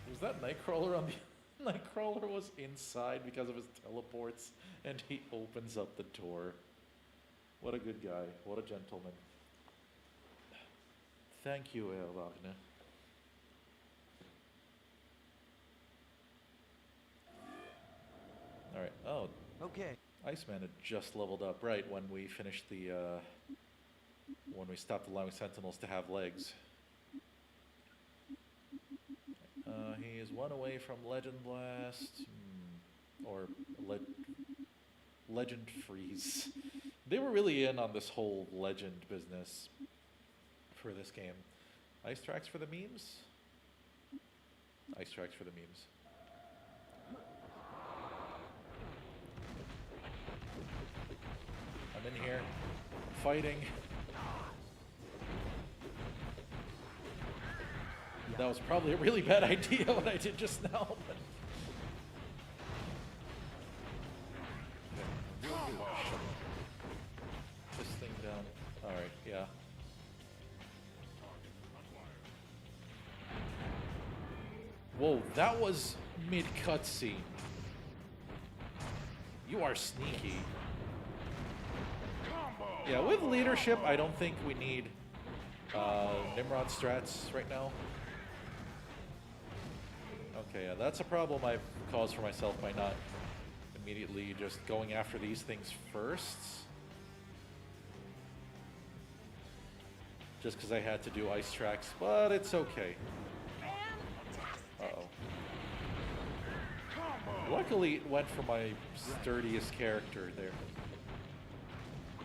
Speaker 1: Was that Nightcrawler on the... Nightcrawler was inside because of his teleports, and he opens up the door. What a good guy. What a gentleman. Thank you, Wagner. Alright, oh,
Speaker 4: Okay.
Speaker 1: Iceman had just leveled up, right, when we finished the, when we stopped allowing Sentinels to have legs. He is one away from Legend Blast, or Legend Freeze. They were really in on this whole legend business for this game. Ice tracks for the memes? Ice tracks for the memes. I'm in here, fighting. That was probably a really bad idea what I did just now, but... This thing down. Alright, yeah. Whoa, that was mid-cutscene. You are sneaky. Yeah, with leadership, I don't think we need Nimrod strats right now. Okay, yeah, that's a problem I've caused for myself by not immediately just going after these things first. Just because I had to do ice tracks, but it's okay. Uh-oh. Luckily, it went for my sturdiest character there.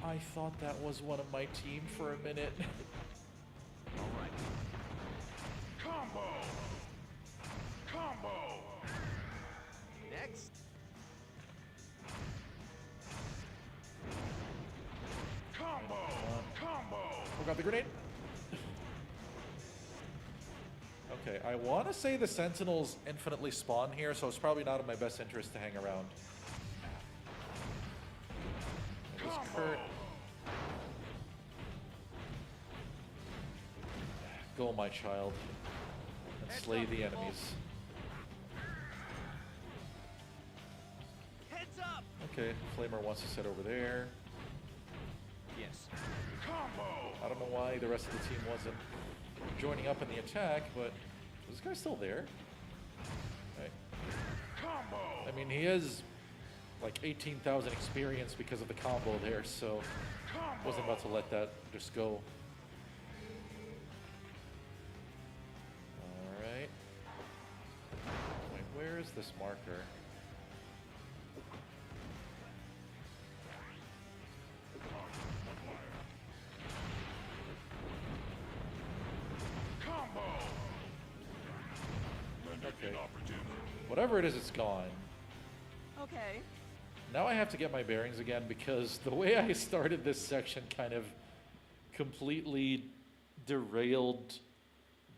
Speaker 1: I thought that was one of my team for a minute.
Speaker 4: All right.
Speaker 5: Combo! Combo!
Speaker 4: Next.
Speaker 5: Combo! Combo!
Speaker 1: Forgot the grenade. Okay, I want to say the Sentinels infinitely spawn here, so it's probably not in my best interest to hang around. Just Kurt. Go, my child, and slay the enemies.
Speaker 4: Heads up.
Speaker 1: Okay, Flamer wants to sit over there.
Speaker 4: Yes.
Speaker 5: Combo!
Speaker 1: I don't know why the rest of the team wasn't joining up in the attack, but is this guy still there? Right.
Speaker 5: Combo!
Speaker 1: I mean, he is like 18,000 experience because of the combo there, so wasn't about to let that just go. Alright. Wait, where is this marker? Okay. Whatever it is, it's gone.
Speaker 8: Okay.
Speaker 1: Now I have to get my bearings again because the way I started this section kind of completely derailed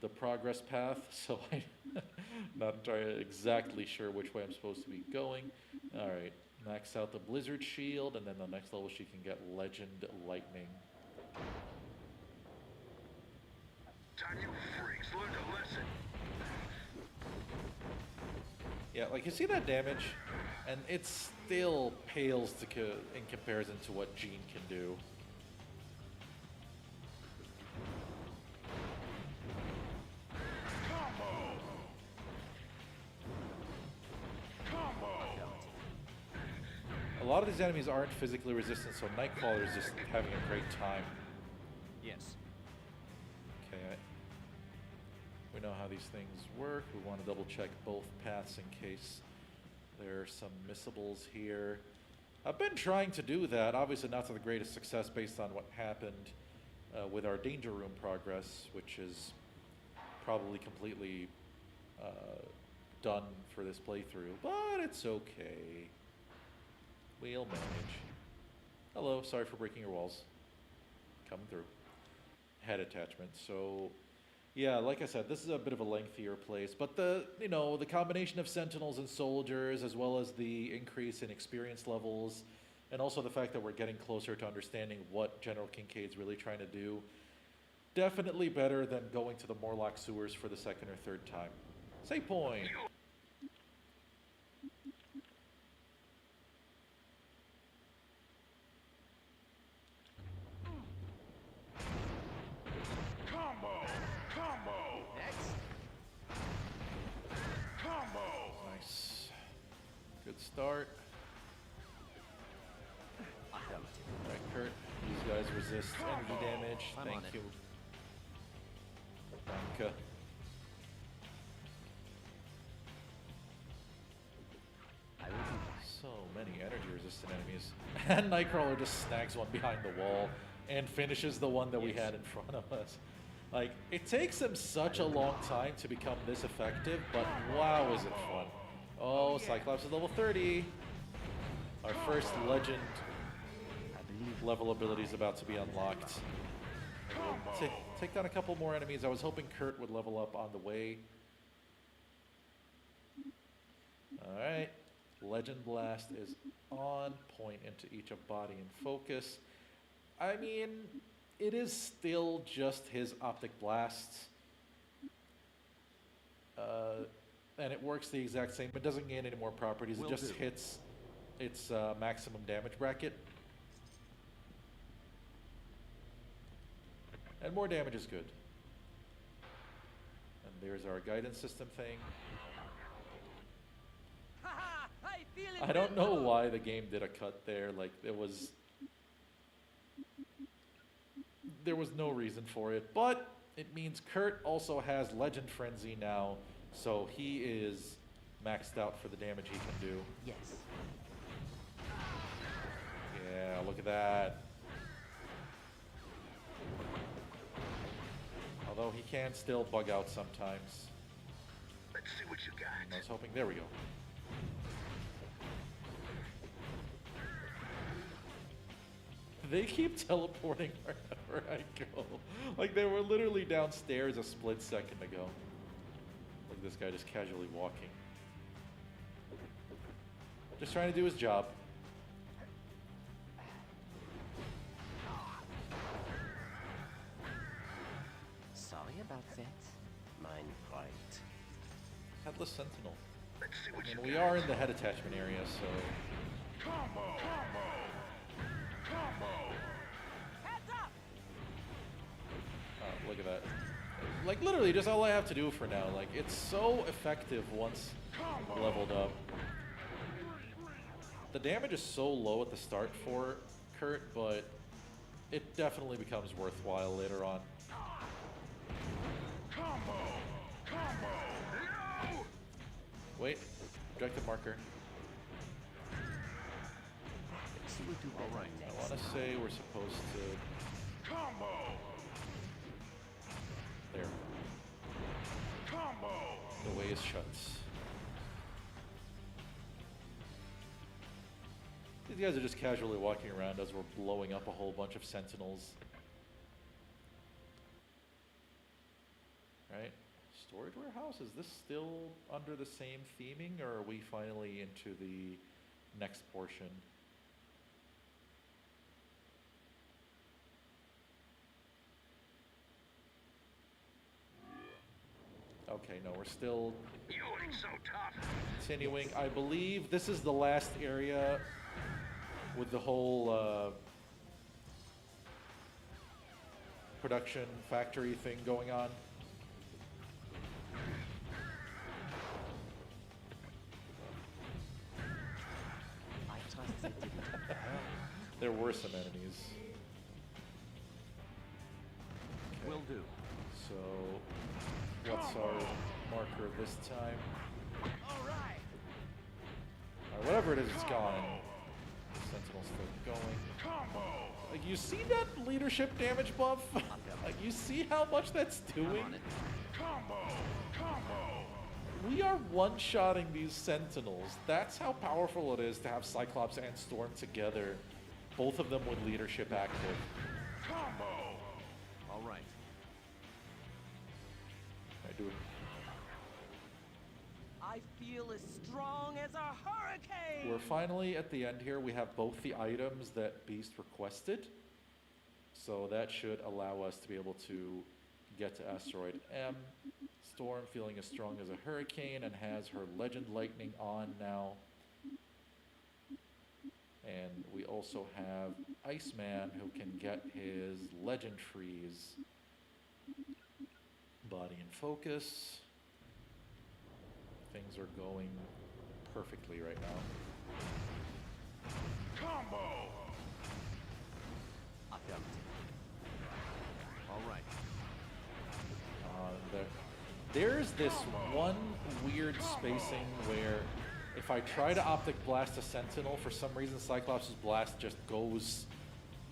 Speaker 1: the progress path, so I'm not exactly sure which way I'm supposed to be going. Alright, max out the Blizzard Shield, and then the next level she can get Legend Lightning.
Speaker 5: Time you freaks learned a lesson.
Speaker 1: Yeah, like you see that damage, and it still pales in comparison to what Jean can do. A lot of these enemies aren't physically resistant, so Nightcrawler is just having a great time.
Speaker 4: Yes.
Speaker 1: Okay, we know how these things work. We want to double check both paths in case there are some missables here. I've been trying to do that, obviously not to the greatest success based on what happened with our Danger Room progress, which is probably completely done for this playthrough, but it's okay. We'll manage. Hello, sorry for breaking your walls. Coming through. Head attachment. So, yeah, like I said, this is a bit of a lengthier place, but the combination of sentinels and soldiers, as well as the increase in experience levels, and also the fact that we're getting closer to understanding what General Kincaid's really trying to do, definitely better than going to the Morlock sewers for the second or third time. Save point. Nice. Good start. Alright, Kurt. These guys resist energy damage.
Speaker 4: I'm on
Speaker 1: Thank
Speaker 4: it.
Speaker 1: you. Danke. So many energy resistant enemies. And Nightcrawler just snags one behind the wall and finishes the one that we had in front of us. Like, it takes him such a long time to become this effective, but wow, is it fun. Oh, Cyclops is level 30. Our first legend level ability is about to be unlocked. We'll take down a couple more enemies. I was hoping Kurt would level up on the way. Alright. Legend Blast is on point into each of body and focus. I mean, it is still just his optic blasts. And it works the exact same. It doesn't gain any more properties. It just hits its maximum damage bracket. And more damage is good. And there's our guidance system thing. I don't know why the game did a cut there. Like, there was no reason for it, but it means Kurt also has Legend Frenzy now, so he is maxed out for the damage he can do.
Speaker 8: Yes.
Speaker 1: Yeah, look at that. Although he can still bug out sometimes.
Speaker 5: Let's see what you got.
Speaker 1: I was hoping, there we go. They keep teleporting wherever I go. Like, they were literally downstairs a split second ago. Look at this guy just casually walking. Just trying to do his job.
Speaker 8: Sorry about that. Mein Freund.
Speaker 1: Headless Sentinel.
Speaker 5: Let's see what
Speaker 1: I mean, we are in the head attachment area, so... Oh, look at that. Like, literally, just all I have to do for now. Like, it's so effective once leveled up. The damage is so low at the start for Kurt, but it definitely becomes worthwhile later on. Wait, objective marker.
Speaker 8: See what do
Speaker 4: All right.
Speaker 1: I want to say we're supposed to... There. The way is shut. These guys are just casually walking around as we're blowing up a whole bunch of sentinels. Right? Storage warehouse? Is this still under the same theming, or are we finally into the next portion? Okay, no, we're still continuing. I believe this is the last area with the whole production factory thing going on.
Speaker 8: I trust they didn't hurt.
Speaker 1: There were some enemies.
Speaker 4: Will do.
Speaker 1: So, what's our marker this time?
Speaker 9: Alright!
Speaker 1: Alright, whatever it is, it's gone. Sentinel's still going. Like, you see that leadership damage buff? Like, you see how much that's doing? We are one-shotting these Sentinels. That's how powerful it is to have Cyclops and Storm together. Both of them with leadership active.
Speaker 4: All right.
Speaker 1: I do it.
Speaker 8: I feel as strong as a hurricane!
Speaker 1: We're finally at the end here. We have both the items that Beast requested. So that should allow us to be able to get to Asteroid M. Storm feeling as strong as a hurricane and has her Legend Lightning on now. And we also have Iceman who can get his Legend Trees. Body in focus. Things are going perfectly right now.
Speaker 4: All right.
Speaker 1: There's this one weird spacing where if I try to Optic Blast a Sentinel, for some reason Cyclops' blast just goes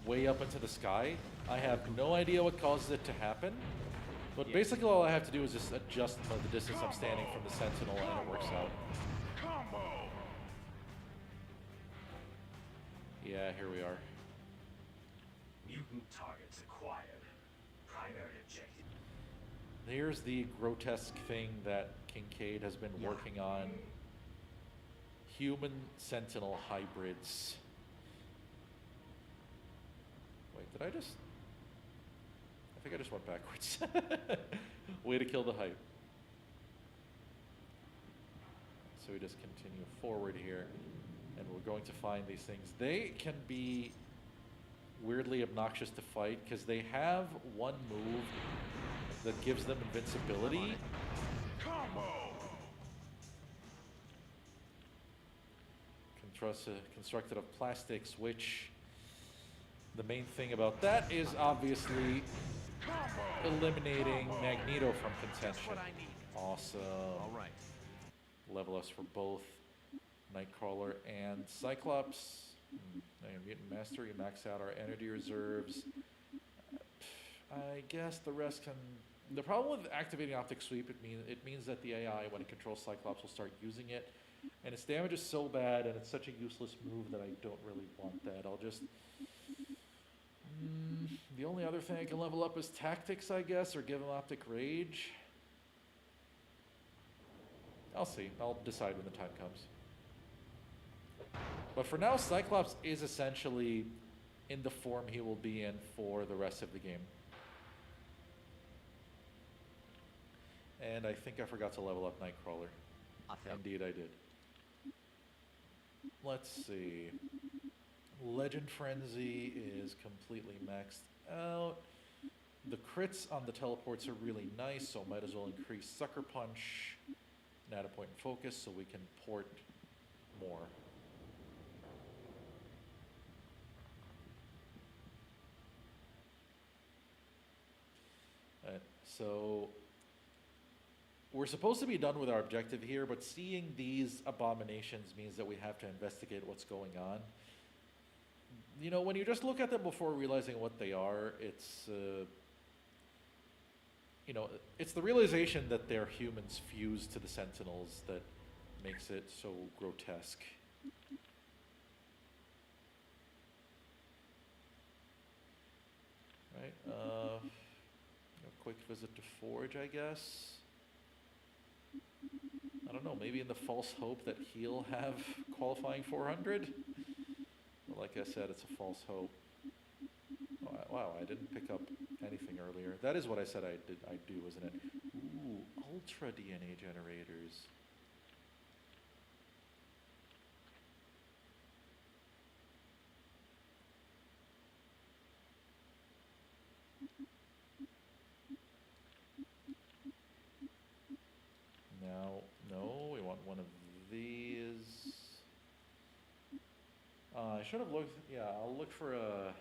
Speaker 1: way up into the sky. I have no idea what causes it to happen, but basically all I have to do is just adjust the distance I'm standing from the Sentinel and it works out. Yeah, here we are.
Speaker 9: Mutant targets acquired. Primary objective.
Speaker 1: There's the grotesque thing that Kincaid has been working on. Human Sentinel hybrids. Wait, did I just... I think I just went backwards. Way to kill the hype. So we just continue forward here, and we're going to find these things. They can be weirdly obnoxious to fight, because they have one move that gives them invincibility. Constructed of plastics, which the main thing about that is obviously eliminating Magneto from contention. Awesome.
Speaker 4: All right.
Speaker 1: Level us for both Nightcrawler and Cyclops. Mutant Mastery, max out our energy reserves. I guess the rest can... The problem with activating Optic Sweep, it means that the AI, when it controls Cyclops, will start using it. And its damage is so bad, and it's such a useless move that I don't really want that. I'll just... the only other thing I can level up is Tactics, I guess, or give him Optic Rage. I'll see. I'll decide when the time comes. But for now, Cyclops is essentially in the form he will be in for the rest of the game. And I think I forgot to level up Nightcrawler. Indeed I did. Let's see. Legend Frenzy is completely maxed out. The crits on the teleports are really nice, so might as well increase Sucker Punch and add a point in focus so we can port more. So we're supposed to be done with our objective here, but seeing these abominations means that we have to investigate what's going on. You know, when you just look at them before realizing what they are, it's, you know, it's the realization that they're humans fused to the Sentinels that makes it so grotesque. Right, a quick visit to Forge, I guess. I don't know, maybe in the false hope that he'll have qualifying 400? But like I said, it's a false hope. Oh, wow, I didn't pick up anything earlier. That is what I said I do, isn't it? Ooh, ultra DNA generators. Now, no, we want one of these. I should have looked, yeah, I'll look for a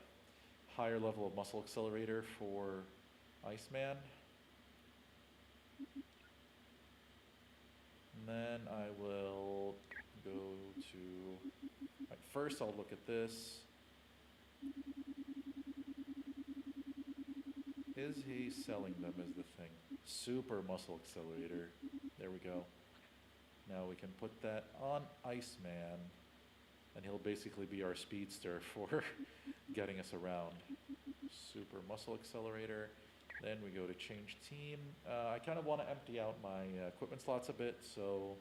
Speaker 1: higher level of muscle accelerator for Iceman. And then I will go to, right, first I'll look at this. Is he selling them is the thing. Super muscle accelerator. There we go. Now we can put that on Iceman, and he'll basically be our speedster for getting us around. Super muscle accelerator. Then we go to change team. I kind of want to empty out my equipment slots a bit, so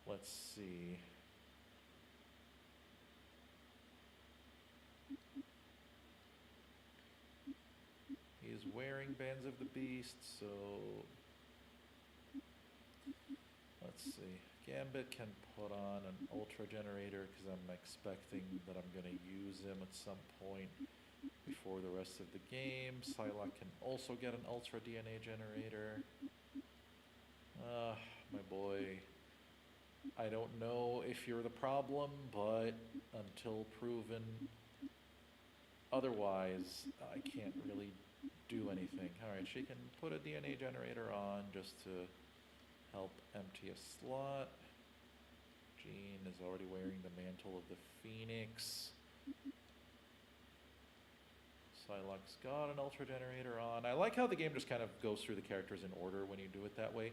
Speaker 1: let's see. He's wearing Bands of the Beast, so let's see. Gambit can put on an Ultra Generator because I'm expecting that I'm going to use him at some point before the rest of the game. Psylocke can also get an Ultra DNA Generator. My boy, I don't know if you're the problem, but until proven otherwise, I can't really do anything. Alright, she can put a DNA generator on just to help empty a slot. Jean is already wearing the mantle of the Phoenix. Psylocke's got an Ultra Generator on. I like how the game just kind of goes through the characters in order when you do it that way.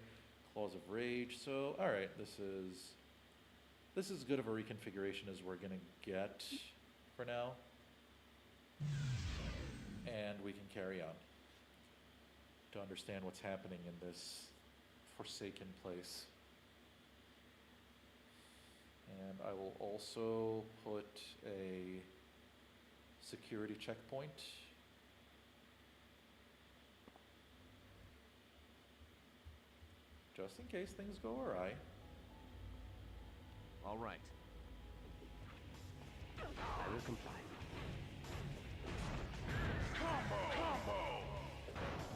Speaker 1: Claws of Rage. So, alright, this is as good of a reconfiguration as we're gonna get for now. And we can carry on to understand what's happening in this forsaken place. And I will also put a security checkpoint. Just in case things go awry.
Speaker 4: All right.
Speaker 8: I will comply.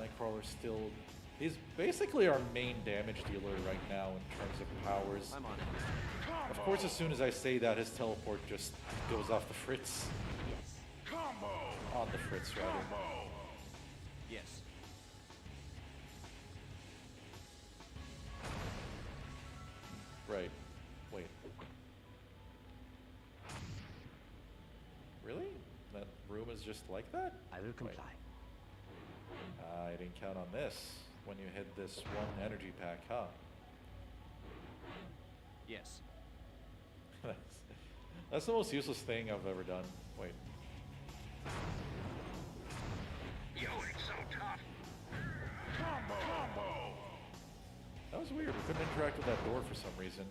Speaker 1: Nightcrawler's still... He's basically our main damage dealer right now in terms of powers.
Speaker 4: I'm on it.
Speaker 1: Of course, as soon as I say that, his teleport just goes off the fritz.
Speaker 2: Yes.
Speaker 1: On the fritz, rather.
Speaker 4: Yes.
Speaker 1: Right. Wait. Really? That room is just like that?
Speaker 8: I will comply.
Speaker 1: I didn't count on this when you hit this one energy pack, huh?
Speaker 4: Yes.
Speaker 1: That's the most useless thing I've ever done. Wait.
Speaker 5: Yo, it's so tough.
Speaker 1: That was weird. We couldn't interact with that door for some reason.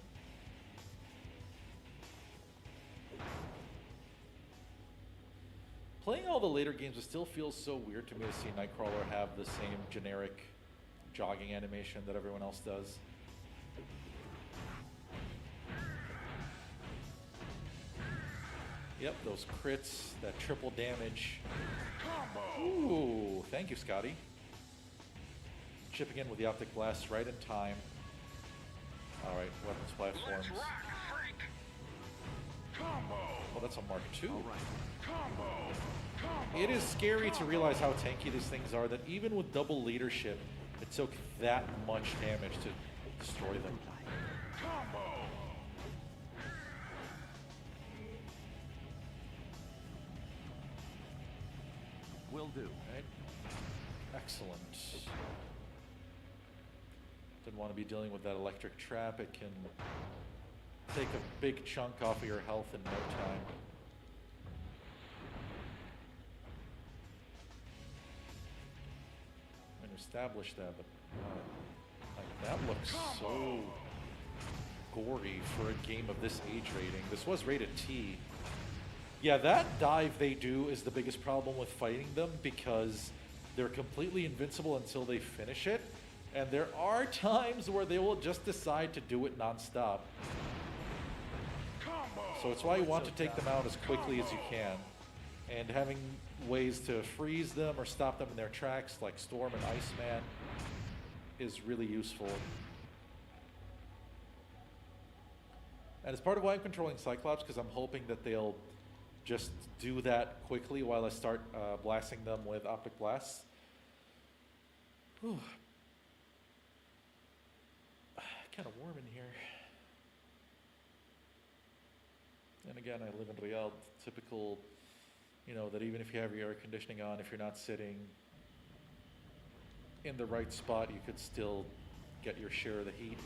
Speaker 1: Playing all the later games, it still feels so weird to me to see Nightcrawler have the same generic jogging animation that everyone else does. Yep, those crits, that triple damage. Ooh, thank you, Scotty. Chipping in with the Optic Blast right in time. Alright, weapons platforms. Oh, that's a Mark II.
Speaker 4: All right.
Speaker 1: It is scary to realize how tanky these things are, that even with double leadership, it took that much damage to destroy them.
Speaker 4: Will do.
Speaker 1: Right. Excellent. Didn't want to be dealing with that electric trap. It can take a big chunk off of your health in no time. And establish that, but like, that looks so gory for a game of this age rating. This was rated T. Yeah, that dive they do is the biggest problem with fighting them, because they're completely invincible until they finish it, And there are times where they will just decide to do it non-stop. So it's why you want to take them out as quickly as you can. And having ways to freeze them or stop them in their tracks, like Storm and Iceman, is really useful. And it's part of why I'm controlling Cyclops, because I'm hoping that they'll just do that quickly while I start blasting them with Optic Blasts. Whew. Kind of warm in here. And again, I live in Riyadh, typical, you know, that even if you have your air conditioning on, if you're not sitting in the right spot, you could still get your share of the heat.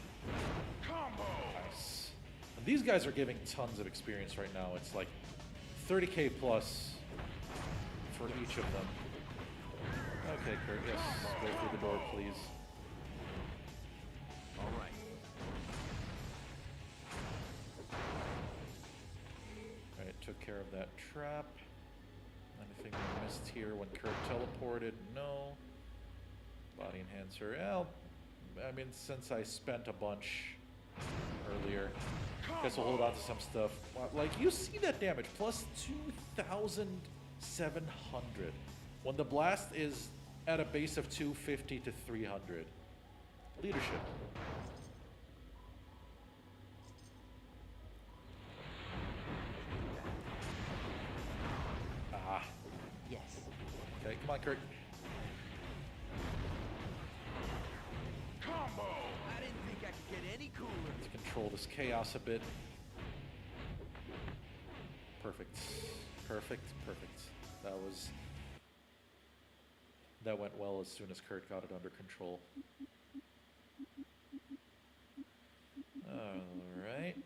Speaker 5: Combo!
Speaker 1: Nice. And these guys are giving tons of experience right now. It's like 30k plus for each of them. Okay, Kurt, yes, go through the door, please.
Speaker 4: All right.
Speaker 1: Alright, took care of that trap. Anything we missed here when Kurt teleported? No. Body enhancer. Well, I mean, since I spent a bunch earlier, guess we'll hold on to some stuff. Like, you see that damage, plus 2,700. When the blast is at a base of 250 to 300. Leadership. Ah.
Speaker 8: Yes.
Speaker 1: Okay, come on, Kurt.
Speaker 5: Combo!
Speaker 10: I didn't think I could get any cooler.
Speaker 1: To control this chaos a bit. Perfect. Perfect. Perfect. That went well as soon as Kurt got it under control. Alright.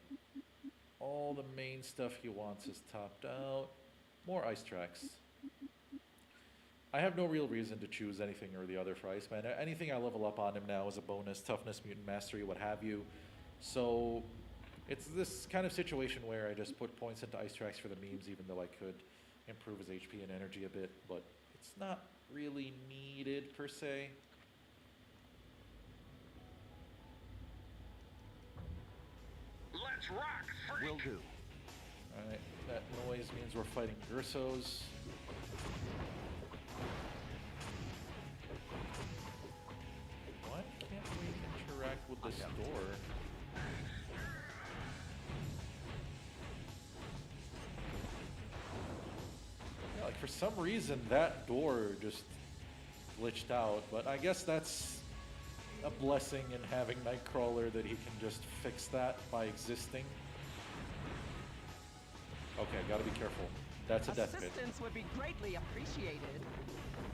Speaker 1: All the main stuff he wants is topped out. More ice tracks. I have no real reason to choose anything or the other for Iceman. Anything I level up on him now is a bonus. Toughness, mutant mastery, what have you. So it's this kind of situation where I just put points into ice tracks for the memes, even though I could improve his HP and energy a bit, but it's not really needed per se.
Speaker 5: Let's rock, freak!
Speaker 7: Will do.
Speaker 1: Alright, that noise means we're fighting Gursos. Why can't we interact with this door? Yeah, like for some reason that door just glitched out, but I guess that's a blessing in having Nightcrawler that he can just fix that by existing. Okay, gotta be careful. That's a death pit.
Speaker 3: Assistance would be greatly appreciated.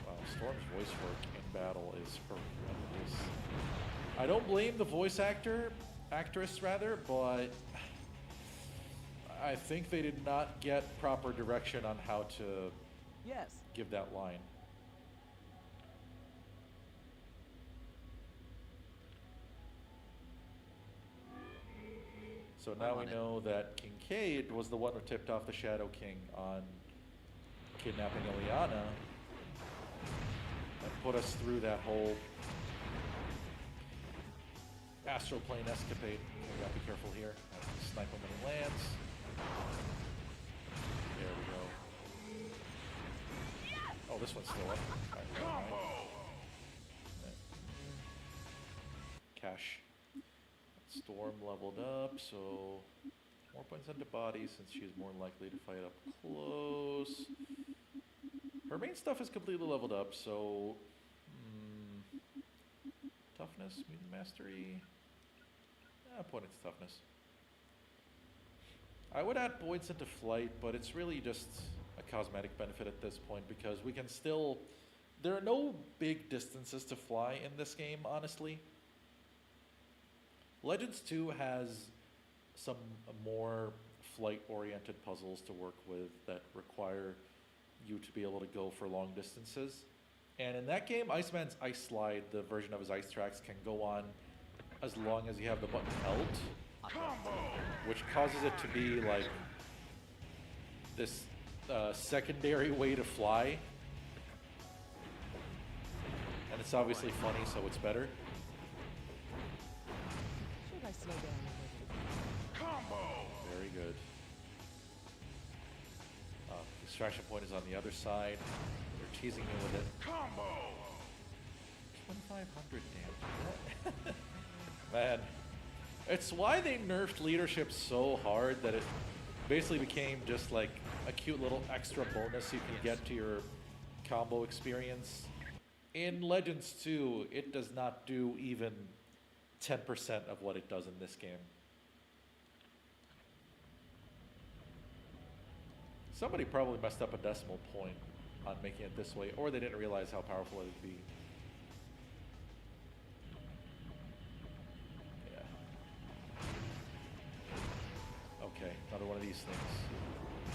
Speaker 1: Wow, Storm's voice work in battle is horrendous. I don't blame the voice actress rather, but I think they did not get proper direction on how to
Speaker 3: Yes.
Speaker 1: give that line. So now we know that Kincaid was the one who tipped off the Shadow King on kidnapping Ileana and put us through that whole astral plane escapade. We gotta be careful here. Snipe him when he lands. There we go. Oh, this one's still up. Alright, never mind. Cash. Storm leveled up, so more points into body since she's more likely to fight up close. Her main stuff is completely leveled up, so toughness, mutant mastery. Point into toughness. I would add points into flight, but it's really just a cosmetic benefit at this point because we can still. There are no big distances to fly in this game, honestly. Legends 2 has some more flight-oriented puzzles to work with that require you to be able to go for long distances. And in that game, Iceman's Ice Slide, the version of his ice tracks, can go on as long as you have the button held, which causes it to be like this secondary way to fly. And it's obviously funny, so it's better.
Speaker 2: Slow down a little.
Speaker 1: Very good. Extraction point is on the other side. They're teasing me with it. 2,500 damage. Man, it's why they nerfed leadership so hard that it basically became just like a cute little extra bonus you can get to your combo experience. In Legends 2, it does not do even 10% of what it does in this game. Somebody probably messed up a decimal point on making it this way, or they didn't realize how powerful it would be. Yeah. Okay, another one of these things.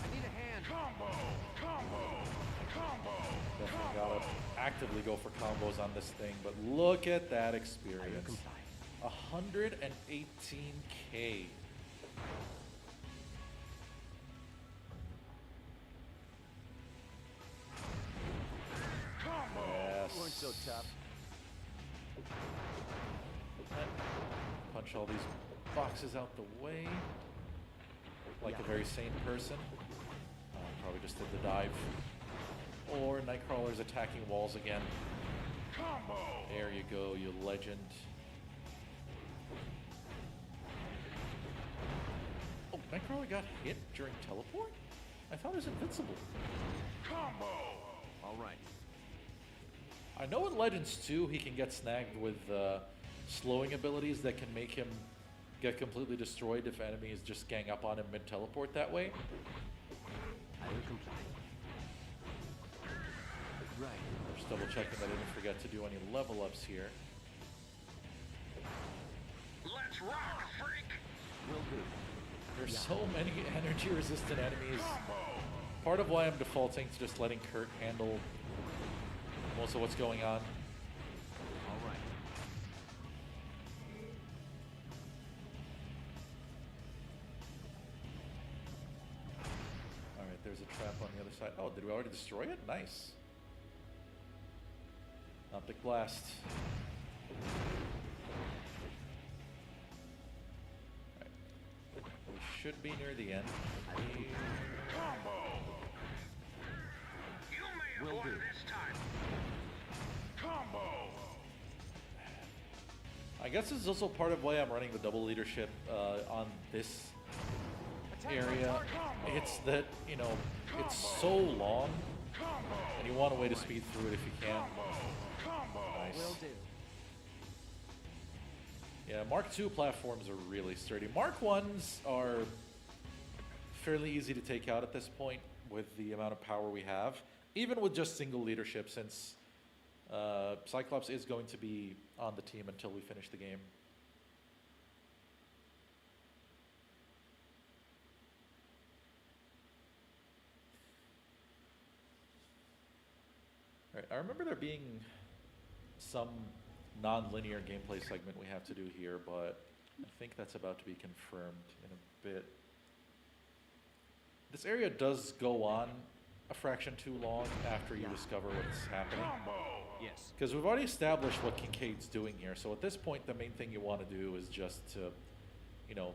Speaker 4: I need a hand.
Speaker 1: Definitely gotta actively go for combos on this thing, but look at that experience. 118k. Yes.
Speaker 4: You weren't so tough.
Speaker 1: Punch all these boxes out the way. Like a very sane person. Probably just did the dive. Or Nightcrawler's attacking walls again. There you go, you legend. Oh, Nightcrawler got hit during teleport? I thought he was invincible.
Speaker 4: All right.
Speaker 1: I know in Legends 2 he can get snagged with slowing abilities that can make him get completely destroyed if enemies just gang up on him mid-teleport that way.
Speaker 4: I will comply. Right.
Speaker 1: Just double checking that I didn't forget to do any level ups here.
Speaker 11: Let's rock, freak!
Speaker 4: Will do.
Speaker 1: There's so many energy resistant enemies. Part of why I'm defaulting to just letting Kurt handle most of what's going on.
Speaker 4: All right.
Speaker 1: Alright, there's a trap on the other side. Oh, did we already destroy it? Nice. Optic Blast. Alright. We should be near the end.
Speaker 11: You may have
Speaker 4: Will
Speaker 11: won
Speaker 4: do.
Speaker 11: this time.
Speaker 1: I guess this is also part of why I'm running the double leadership on this area. It's that, you know, it's so long, and you want a way to speed through it if you can. Nice.
Speaker 3: Will do.
Speaker 1: Yeah, Mark II platforms are really sturdy. Mark 1s are fairly easy to take out at this point with the amount of power we have, even with just single leadership, since Cyclops is going to be on the team until we finish the game. All right, I remember there being some non-linear gameplay segment we have to do here, but I think that's about to be confirmed in a bit. This area does go on a fraction too long after you discover what's happening.
Speaker 4: Yes.
Speaker 1: Because we've already established what Kincaid's doing here, so at this point the main thing you want to do is just to, you know,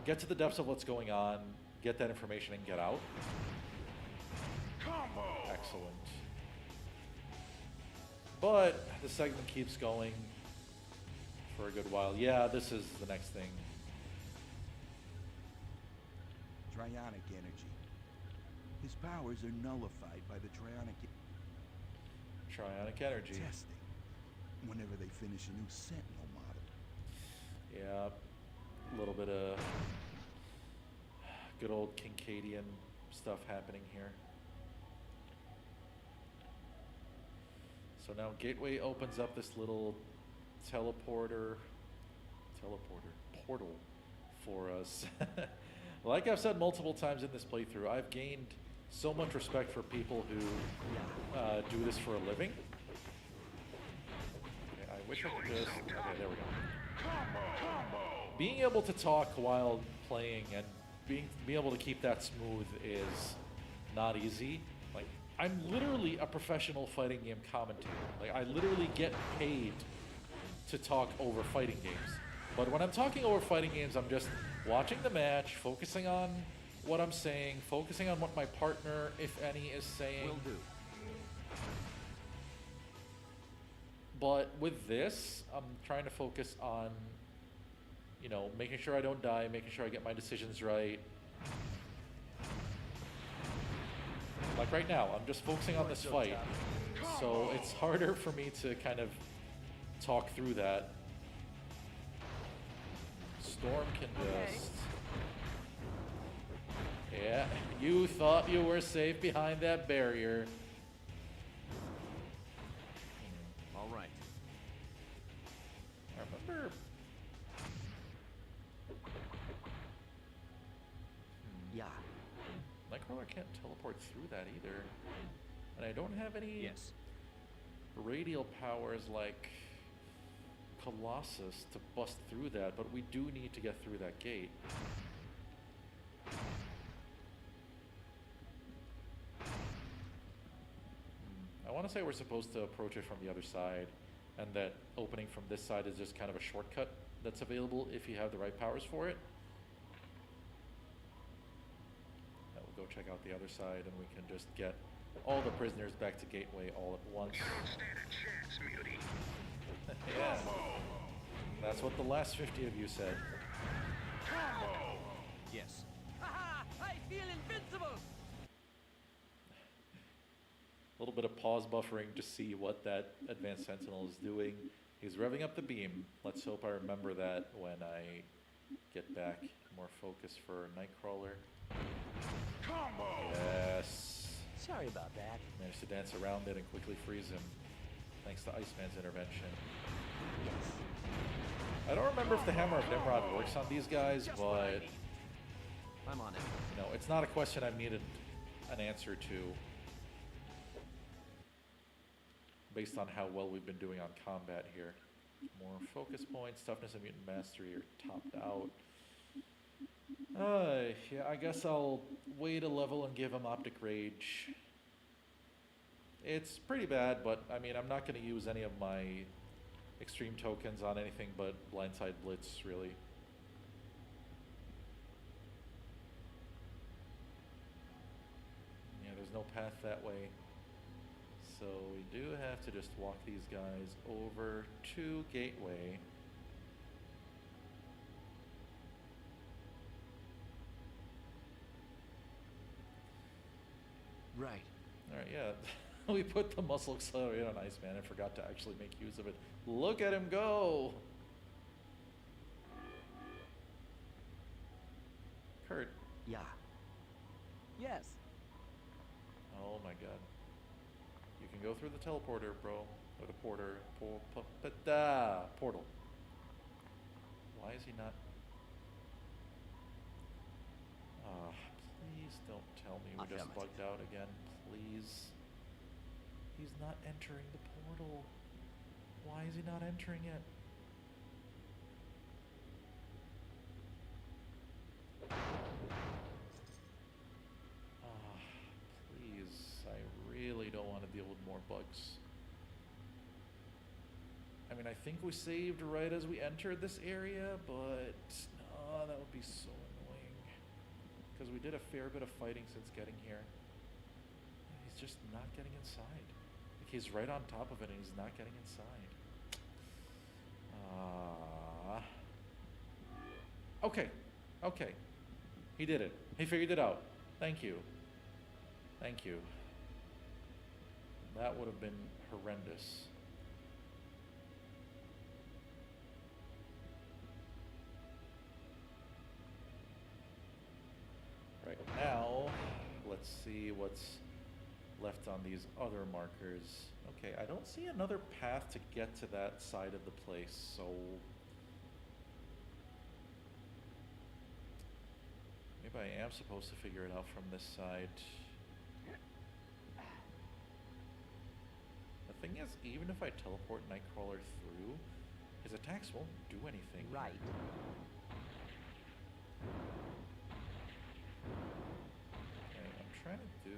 Speaker 1: get to the depths of what's going on, get that information and get out. Excellent. But the segment keeps going for a good while. Yeah, this is the next thing.
Speaker 10: Trionic energy. His powers are nullified by the
Speaker 1: Trionic energy.
Speaker 10: testing whenever they finish a new Sentinel model.
Speaker 1: Yeah, a little bit of good old Kincadian stuff happening here. So now Gateway opens up this little portal for us. Like I've said multiple times in this playthrough, I've gained so much respect for people who do this for a living. Okay, I wish I could just... Okay, there we go. Being able to talk while playing and being able to keep that smooth is not easy. Like, I'm literally a professional fighting game commentator. Like, I literally get paid to talk over fighting games. But when I'm talking over fighting games, I'm just watching the match, focusing on what I'm saying, focusing on what my partner, if any, is saying.
Speaker 4: Will do.
Speaker 1: But with this, I'm trying to focus on, you know, making sure I don't die, making sure I get my decisions right. Like right now, I'm just focusing on this fight. So it's harder for me to kind of talk through that. Storm can just... Yeah, you thought you were safe behind that barrier.
Speaker 4: All right.
Speaker 1: I remember...
Speaker 8: Yeah.
Speaker 1: Nightcrawler can't teleport through that either. And I don't have any radial powers like Colossus to bust through that, but we do need to get through that gate. I want to say we're supposed to approach it from the other side, and that opening from this side is just kind of a shortcut that's available if you have the right powers for it. We'll go check out the other side, and we can just get all the prisoners back to Gateway all at once.
Speaker 11: You don't stand a chance, Muty.
Speaker 1: Yeah. That's what the last 50 of you said.
Speaker 11: Combo!
Speaker 4: Yes.
Speaker 3: Haha! I feel invincible!
Speaker 1: A little bit of pause buffering to see what that Advanced Sentinel is doing. He's revving up the beam. Let's hope I remember that when I get back more focus for Nightcrawler.
Speaker 11: Combo!
Speaker 1: Yes.
Speaker 8: Sorry about that.
Speaker 1: Managed to dance around it and quickly freeze him, thanks to Iceman's intervention. I don't remember if the Hammer of Nimrod works on these guys, but
Speaker 4: I'm on it.
Speaker 1: you know, it's not a question I've needed an answer to based on how well we've been doing on combat here. More focus points, toughness and mutant mastery are topped out. Yeah, I guess I'll wait a level and give him Optic Rage. It's pretty bad, but I mean, I'm not going to use any of my extreme tokens on anything but Blindside Blitz, really. Yeah, there's no path that way. So we do have to just walk these guys over to Gateway.
Speaker 4: Right.
Speaker 1: Alright, yeah. We put the muscle accelerator on Iceman and forgot to actually make use of it. Look at him go! Kurt.
Speaker 8: Yeah.
Speaker 3: Yes.
Speaker 1: Oh my god. You can go through the teleporter, bro. Or the porter. Portal. Why is he not... please don't tell me we just bugged out again. Please. He's not entering the portal. Why is he not entering it? Please. I really don't want to deal with more bugs. I mean, I think we saved right as we entered this area, but no, that would be so annoying. Because we did a fair bit of fighting since getting here. He's just not getting inside. Like, he's right on top of it and he's not getting inside. Okay. Okay. He did it. He figured it out. Thank you. Thank you. That would have been horrendous. Right now, let's see what's left on these other markers. Okay, I don't see another path to get to that side of the place, so maybe I am supposed to figure it out from this side. The thing is, even if I teleport Nightcrawler through, his attacks won't do anything.
Speaker 3: Right.
Speaker 1: Okay, I'm trying to do...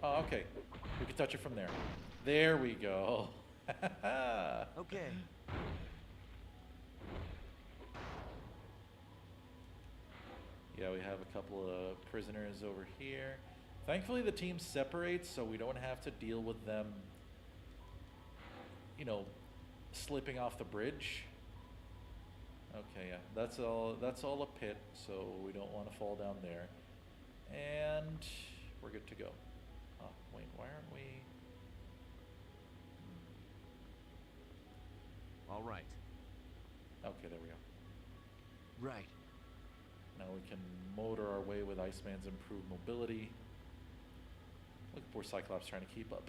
Speaker 1: Oh, okay. We can touch it from there. There we go.
Speaker 3: Okay.
Speaker 1: Yeah, we have a couple of prisoners over here. Thankfully, the team separates, so we don't have to deal with them, you know, slipping off the bridge. Okay, yeah, that's all a pit, so we don't want to fall down there. And we're good to go. Oh, wait, why aren't we?
Speaker 4: All right.
Speaker 1: Okay, there we go.
Speaker 3: Right.
Speaker 1: Now we can motor our way with Iceman's improved mobility. Look, poor Cyclops trying to keep up.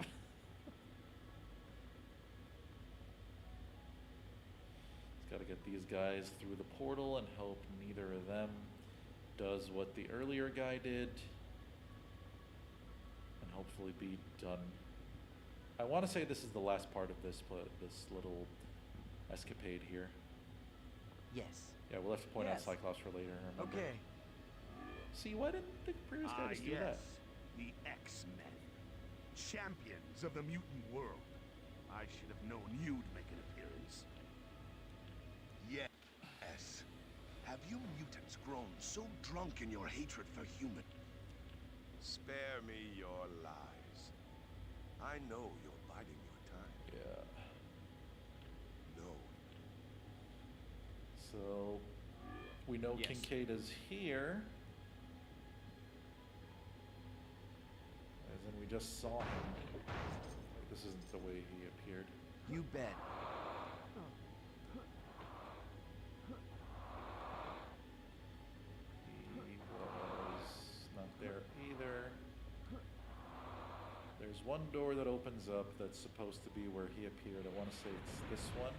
Speaker 1: He's got to get these guys through the portal and hope neither of them does what the earlier guy did. And hopefully be done. I want to say this is the last part of this little escapade here.
Speaker 3: Yes.
Speaker 1: Yeah, we'll have to point out
Speaker 3: Yes.
Speaker 1: Cyclops for later. Remember.
Speaker 3: Okay.
Speaker 1: See, why didn't the previous guy just do that?
Speaker 5: The X-Men. Champions of the mutant world. I should have known you'd make an appearance. Yes. Have you mutants grown so drunk in your hatred for human? Spare me your lies. I know you're biding your time.
Speaker 1: Yeah.
Speaker 5: No.
Speaker 1: So we know
Speaker 4: Yes.
Speaker 1: Kincaid is here. As in we just saw him. This isn't the way he appeared.
Speaker 3: You bet.
Speaker 1: He was not there either. There's one door that opens up that's supposed to be where he appeared. I want to say it's this one.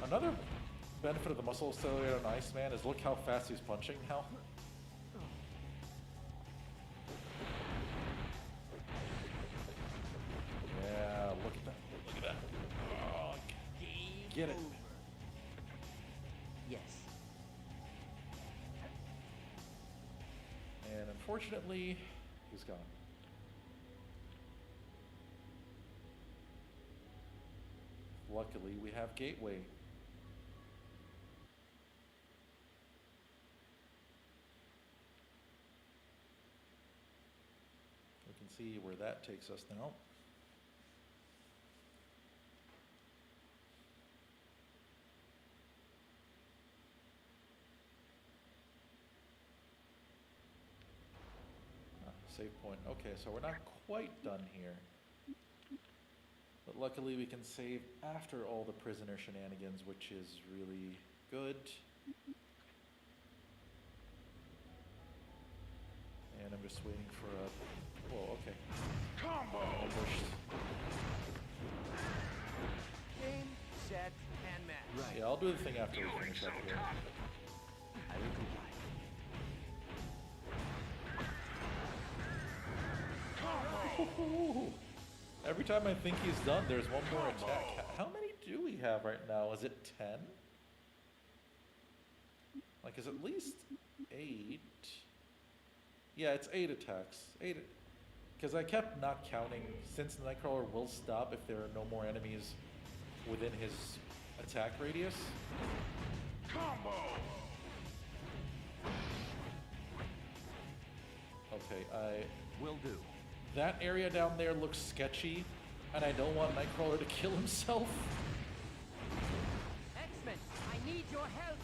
Speaker 1: Another benefit of the muscle accelerator on Iceman is look how fast he's punching now. Yeah, look at that. Look at that. Oh, get it.
Speaker 3: Yes.
Speaker 1: And unfortunately, he's gone. Luckily, we have Gateway. We can see where that takes us now. Save point. Okay, so we're not quite done here. But luckily we can save after all the prisoner shenanigans, which is really good. And I'm just waiting for a... Whoa, okay.
Speaker 11: Combo!
Speaker 1: Ambushed.
Speaker 3: Game, set, and match.
Speaker 1: Yeah, I'll do the thing after we finish up here.
Speaker 3: I will comply.
Speaker 1: Every time I think he's done, there's one more attack. How many do we have right now? Is it 10? Like, is at least 8? Yeah, it's 8 attacks. 8. Because I kept not counting, since the Nightcrawler will stop if there are no more enemies within his attack radius.
Speaker 11: Combo!
Speaker 1: Okay,
Speaker 4: Will do.
Speaker 1: that area down there looks sketchy, and I don't want Nightcrawler to kill himself.
Speaker 3: X-Men, I need your help.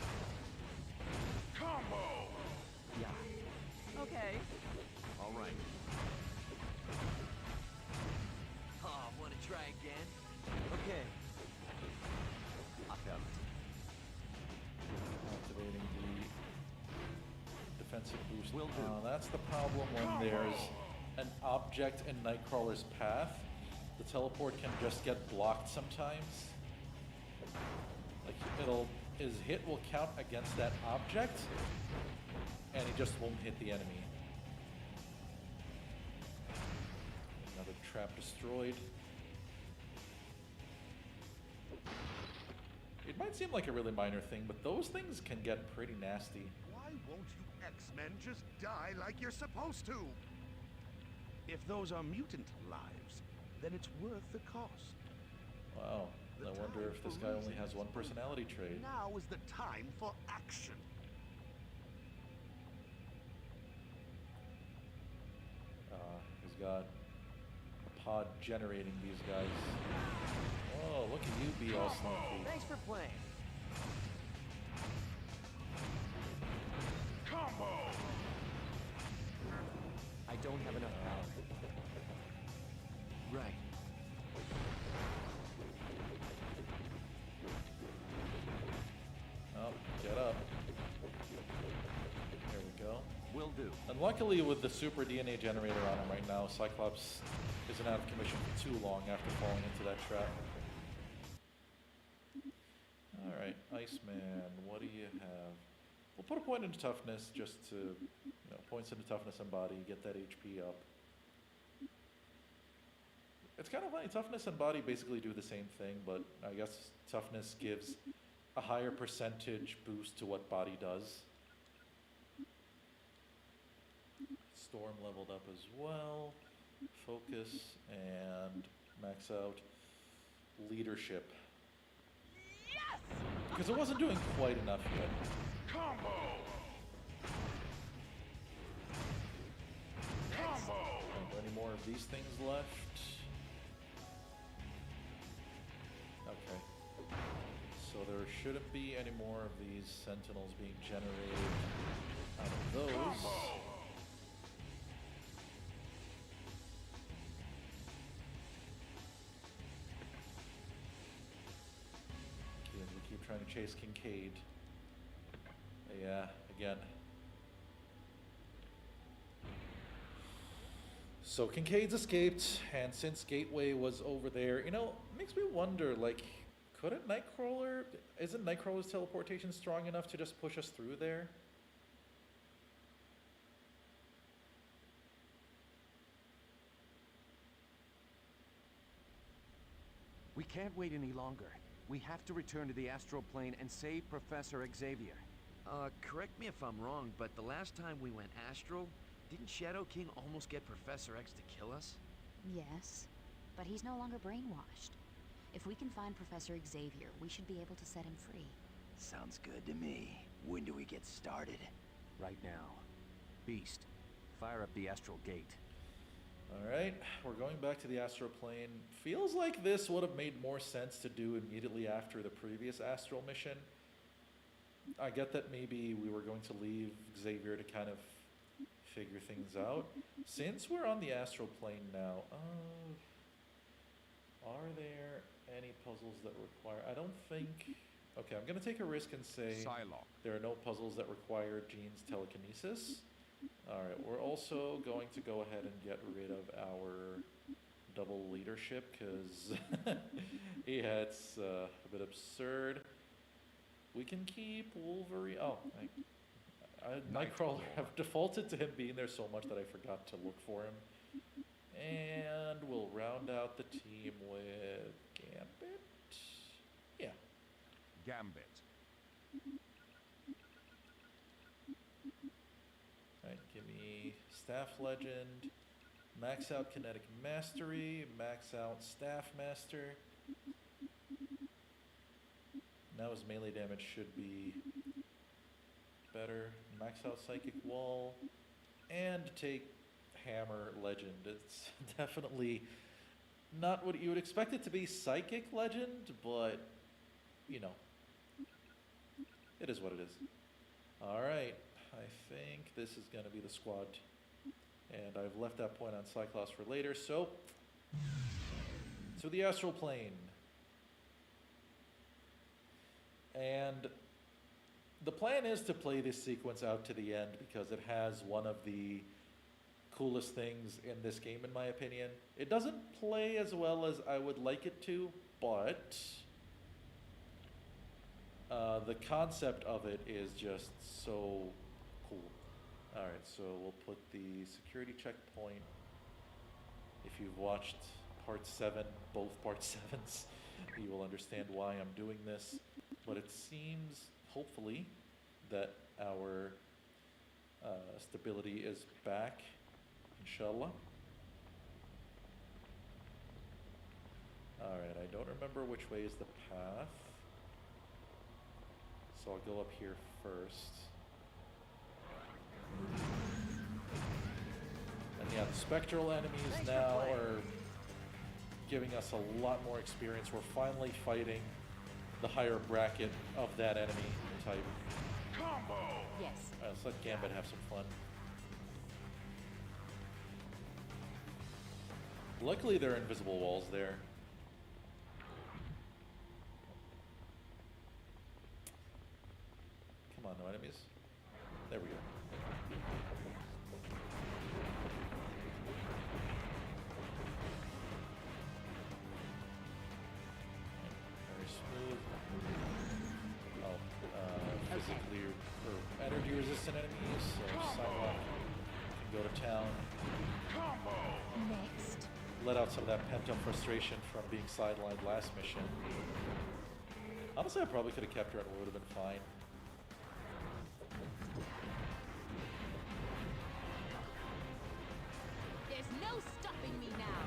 Speaker 11: Combo!
Speaker 3: Yeah. Okay.
Speaker 4: All right.
Speaker 3: Oh, wanna try again? Okay.
Speaker 8: Affirmative.
Speaker 1: Activating the defensive boost.
Speaker 4: Will do.
Speaker 1: That's the problem when there's an object in Nightcrawler's path. The teleport can just get blocked sometimes. Like, his hit will count against that object, and he just won't hit the enemy. Another trap destroyed. It might seem like a really minor thing, but those things can get pretty nasty.
Speaker 5: Why won't you X-Men just die like you're supposed to? If those are mutant lives,
Speaker 10: then it's worth the cost.
Speaker 1: Wow.
Speaker 5: The
Speaker 1: I wonder
Speaker 5: time
Speaker 1: if this
Speaker 5: for
Speaker 1: guy only
Speaker 5: reason
Speaker 1: has
Speaker 5: is
Speaker 1: one
Speaker 5: over.
Speaker 1: personality trait.
Speaker 5: Now is the time for action.
Speaker 1: He's got a pod generating these guys. Oh, look at you be all sneaky.
Speaker 4: Thanks for playing.
Speaker 11: Combo!
Speaker 4: I don't have enough power.
Speaker 3: Right.
Speaker 1: Oh, get up. There we go.
Speaker 7: Will do.
Speaker 1: And luckily with the super DNA generator on him right now, Cyclops isn't out of commission for too long after falling into that trap. Alright, Iceman, what do you have? We'll put a point into toughness just to, you know, points into toughness and body, get that HP up. It's kind of funny, toughness and body basically do the same thing, but I guess toughness gives a higher percentage boost to what body does. Storm leveled up as well. Focus and max out leadership.
Speaker 3: Yes!
Speaker 1: Because it wasn't doing quite enough yet.
Speaker 11: Combo! Combo!
Speaker 1: Any more of these things left? Okay. So there shouldn't be any more of these sentinels being generated out of those.
Speaker 11: Combo!
Speaker 1: Okay, we keep trying to chase Kincaid. Yeah, again. So Kincaid's escaped, and since Gateway was over there, you know, makes me wonder, like, couldn't Nightcrawler, isn't Nightcrawler's teleportation strong enough to just push us through there?
Speaker 4: We can't wait any longer. We have to return to the astral plane and save Professor Xavier.
Speaker 3: Correct me if I'm wrong, but the last time we went astral, didn't Shadow King almost get Professor X to kill us?
Speaker 12: Yes, but he's no longer brainwashed. If we can find Professor Xavier, we should be able to set him free.
Speaker 9: Sounds good to me. When do we get started?
Speaker 4: Right now. Beast, fire up the astral gate.
Speaker 1: Alright, we're going back to the astral plane. Feels like this would have made more sense to do immediately after the previous astral mission. I get that maybe we were going to leave Xavier to kind of figure things out. Since we're on the astral plane now, are there any puzzles that require... I don't think... Okay, I'm going to take a risk and say
Speaker 6: Psylocke.
Speaker 1: there are no puzzles that require Jean's telekinesis. Alright, we're also going to go ahead and get rid of our double leadership, because yeah, it's a bit absurd. We can keep Wolverine... Oh, Nightcrawler. I've defaulted to him being there so much that I forgot to look for him. And we'll round out the team with Gambit. Yeah.
Speaker 6: Gambit.
Speaker 1: Alright, give me Staff Legend, max out Kinetic Mastery, max out Staff Master. Now his melee damage should be better. Max out Psychic Wall, and take Hammer Legend. It's definitely not what you would expect it to be, Psychic Legend, but, you know, it is what it is. Alright, I think this is going to be the squad. And I've left that point on Cyclops for later, so... to the astral plane. And the plan is to play this sequence out to the end because it has one of the coolest things in this game, in my opinion. It doesn't play as well as I would like it to, but the concept of it is just so cool. Alright, so we'll put the security checkpoint. If you've watched part 7, both part 7s, you will understand why I'm doing this. But it seems, hopefully, that our stability is back, inshallah. Alright, I don't remember which way is the path. So I'll go up here first. And yeah, the spectral enemies now are giving us a lot more experience. We're finally fighting the higher bracket of that enemy type.
Speaker 11: Combo!
Speaker 12: Yes.
Speaker 1: Let's let Gambit have some fun. Luckily, there are invisible walls there. Come on, no enemies. There we go. Very smooth. Oh, physically or energy resistant enemies. So Psylocke can go to town.
Speaker 11: Combo!
Speaker 12: Next.
Speaker 1: Let out some of that pent-up frustration from being sidelined last mission. Honestly, I probably could have kept her and it would have been fine.
Speaker 12: There's no stopping me now.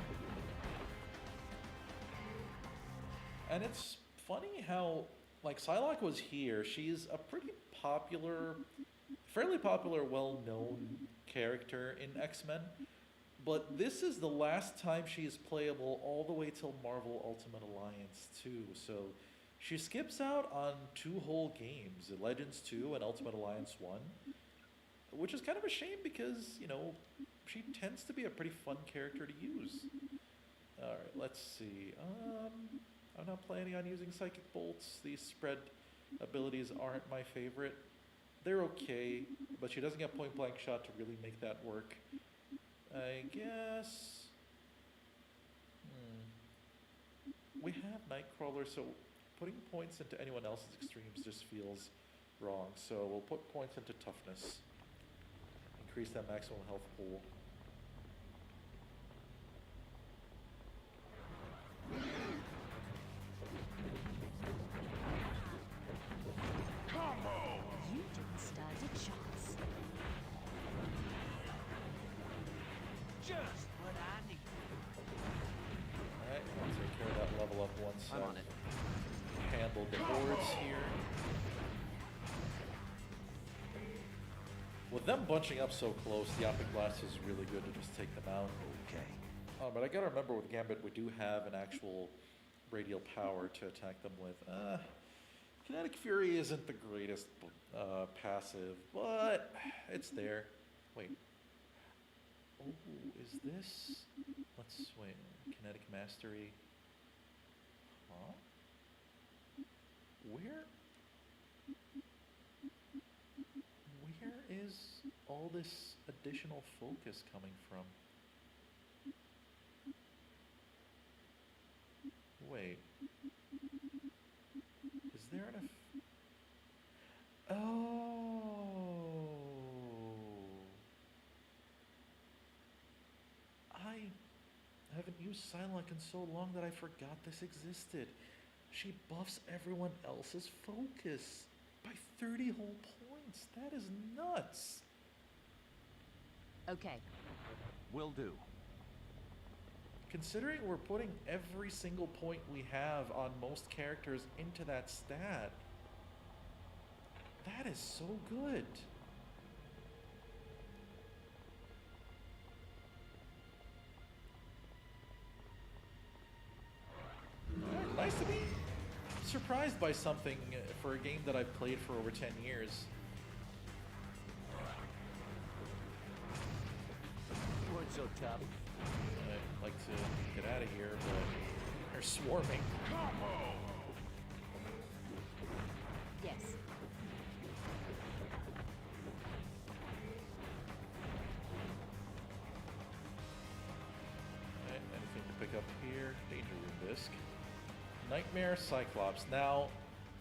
Speaker 1: And it's funny how, like, Psylocke was here. She's a pretty popular, fairly popular, well-known character in X-Men. But this is the last time she is playable all the way till Marvel Ultimate Alliance 2. So she skips out on 2 whole games, Legends 2 and Ultimate Alliance 1. Which is kind of a shame because, you know, she tends to be a pretty fun character to use. Alright, let's see. I'm not planning on using Psychic Bolts. These spread abilities aren't my favorite. They're okay, but she doesn't get point blank shot to really make that work. I guess... We have Nightcrawler, so putting points into anyone else's extremes just feels wrong. So we'll put points into toughness. Increase that maximum health pool.
Speaker 11: Combo!
Speaker 12: You didn't start a chance.
Speaker 3: Just what I need.
Speaker 1: Alright, I'll take care of that level up once
Speaker 3: I'm on it.
Speaker 1: handled the boards here. With them bunching up so close, the Optic Blast is really good to just take them out.
Speaker 3: Okay.
Speaker 1: But I gotta remember with Gambit, we do have an actual radial power to attack them with. Kinetic Fury isn't the greatest passive, but it's there. Wait. Oh, is this? Let's wait. Kinetic Mastery. Huh? Where is all this additional focus coming from? Wait. Is there enough? Oh. I haven't used Psylocke in so long that I forgot this existed. She buffs everyone else's focus by 30 whole points. That is nuts.
Speaker 12: Okay.
Speaker 3: Will do.
Speaker 1: Considering we're putting every single point we have on most characters into that stat, that is so good. Nice to be surprised by something for a game that I've played for over 10 years.
Speaker 4: You weren't so tough.
Speaker 1: I'd like to get out of here, but they're swarming.
Speaker 11: Combo!
Speaker 12: Yes.
Speaker 1: Alright, anything to pick up here? Danger Room Disc. Nightmare Cyclops. Now,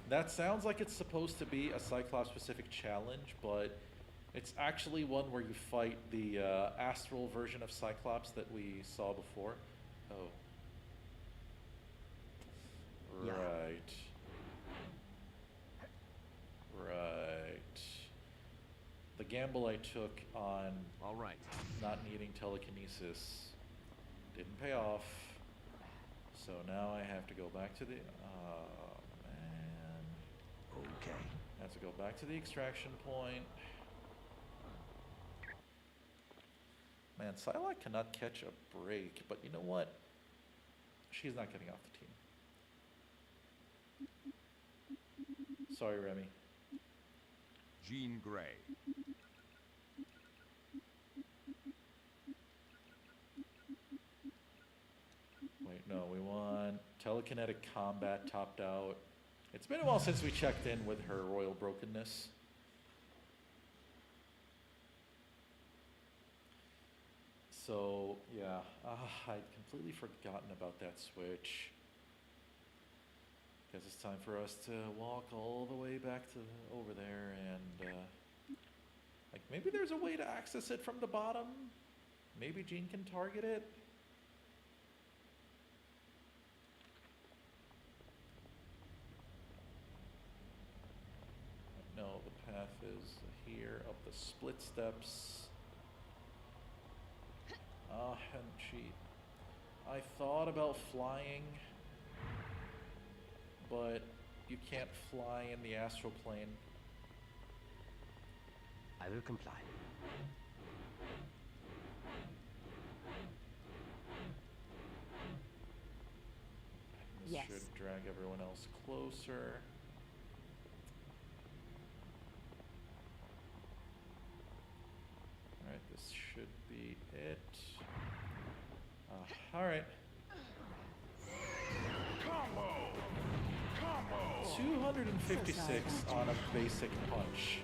Speaker 1: that sounds like it's supposed to be a Cyclops-specific challenge, but it's actually one where you fight the astral version of Cyclops that we saw before. Oh.
Speaker 8: Yeah.
Speaker 1: Right. Right. The gamble I took on
Speaker 3: All right.
Speaker 1: not needing telekinesis didn't pay off. So now I have to go back to the, oh man.
Speaker 9: Okay.
Speaker 1: I have to go back to the extraction point. Man, Psylocke cannot catch a break, but you know what? She's not getting off the team. Sorry, Remy.
Speaker 6: Jean Grey.
Speaker 1: Wait, no, we want telekinetic combat topped out. It's been a while since we checked in with her royal brokenness. So, yeah, I'd completely forgotten about that switch. Guess it's time for us to walk all the way back to over there and, like, maybe there's a way to access it from the bottom? Maybe Jean can target it? No, the path is here, up the split steps. And I thought about flying, but you can't fly in the astral plane.
Speaker 8: I will comply.
Speaker 1: This
Speaker 12: Yes.
Speaker 1: should drag everyone else closer. Alright, this should be it. Alright.
Speaker 11: Combo! Combo!
Speaker 1: 256 on a basic punch.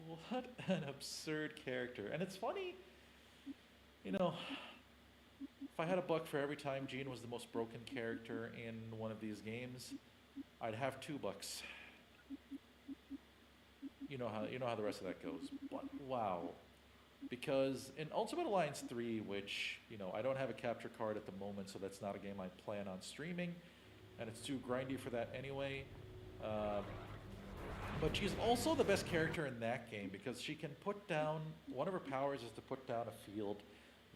Speaker 1: What an absurd character. And it's funny, you know, if I had a buck for every time Jean was the most broken character in one of these games, I'd have $2. You know how the rest of that goes. But wow. Because in Ultimate Alliance 3, which, you know, I don't have a capture card at the moment, so that's not a game I plan on streaming, and it's too grindy for that anyway. But she's also the best character in that game because she can put down, one of her powers is to put down a field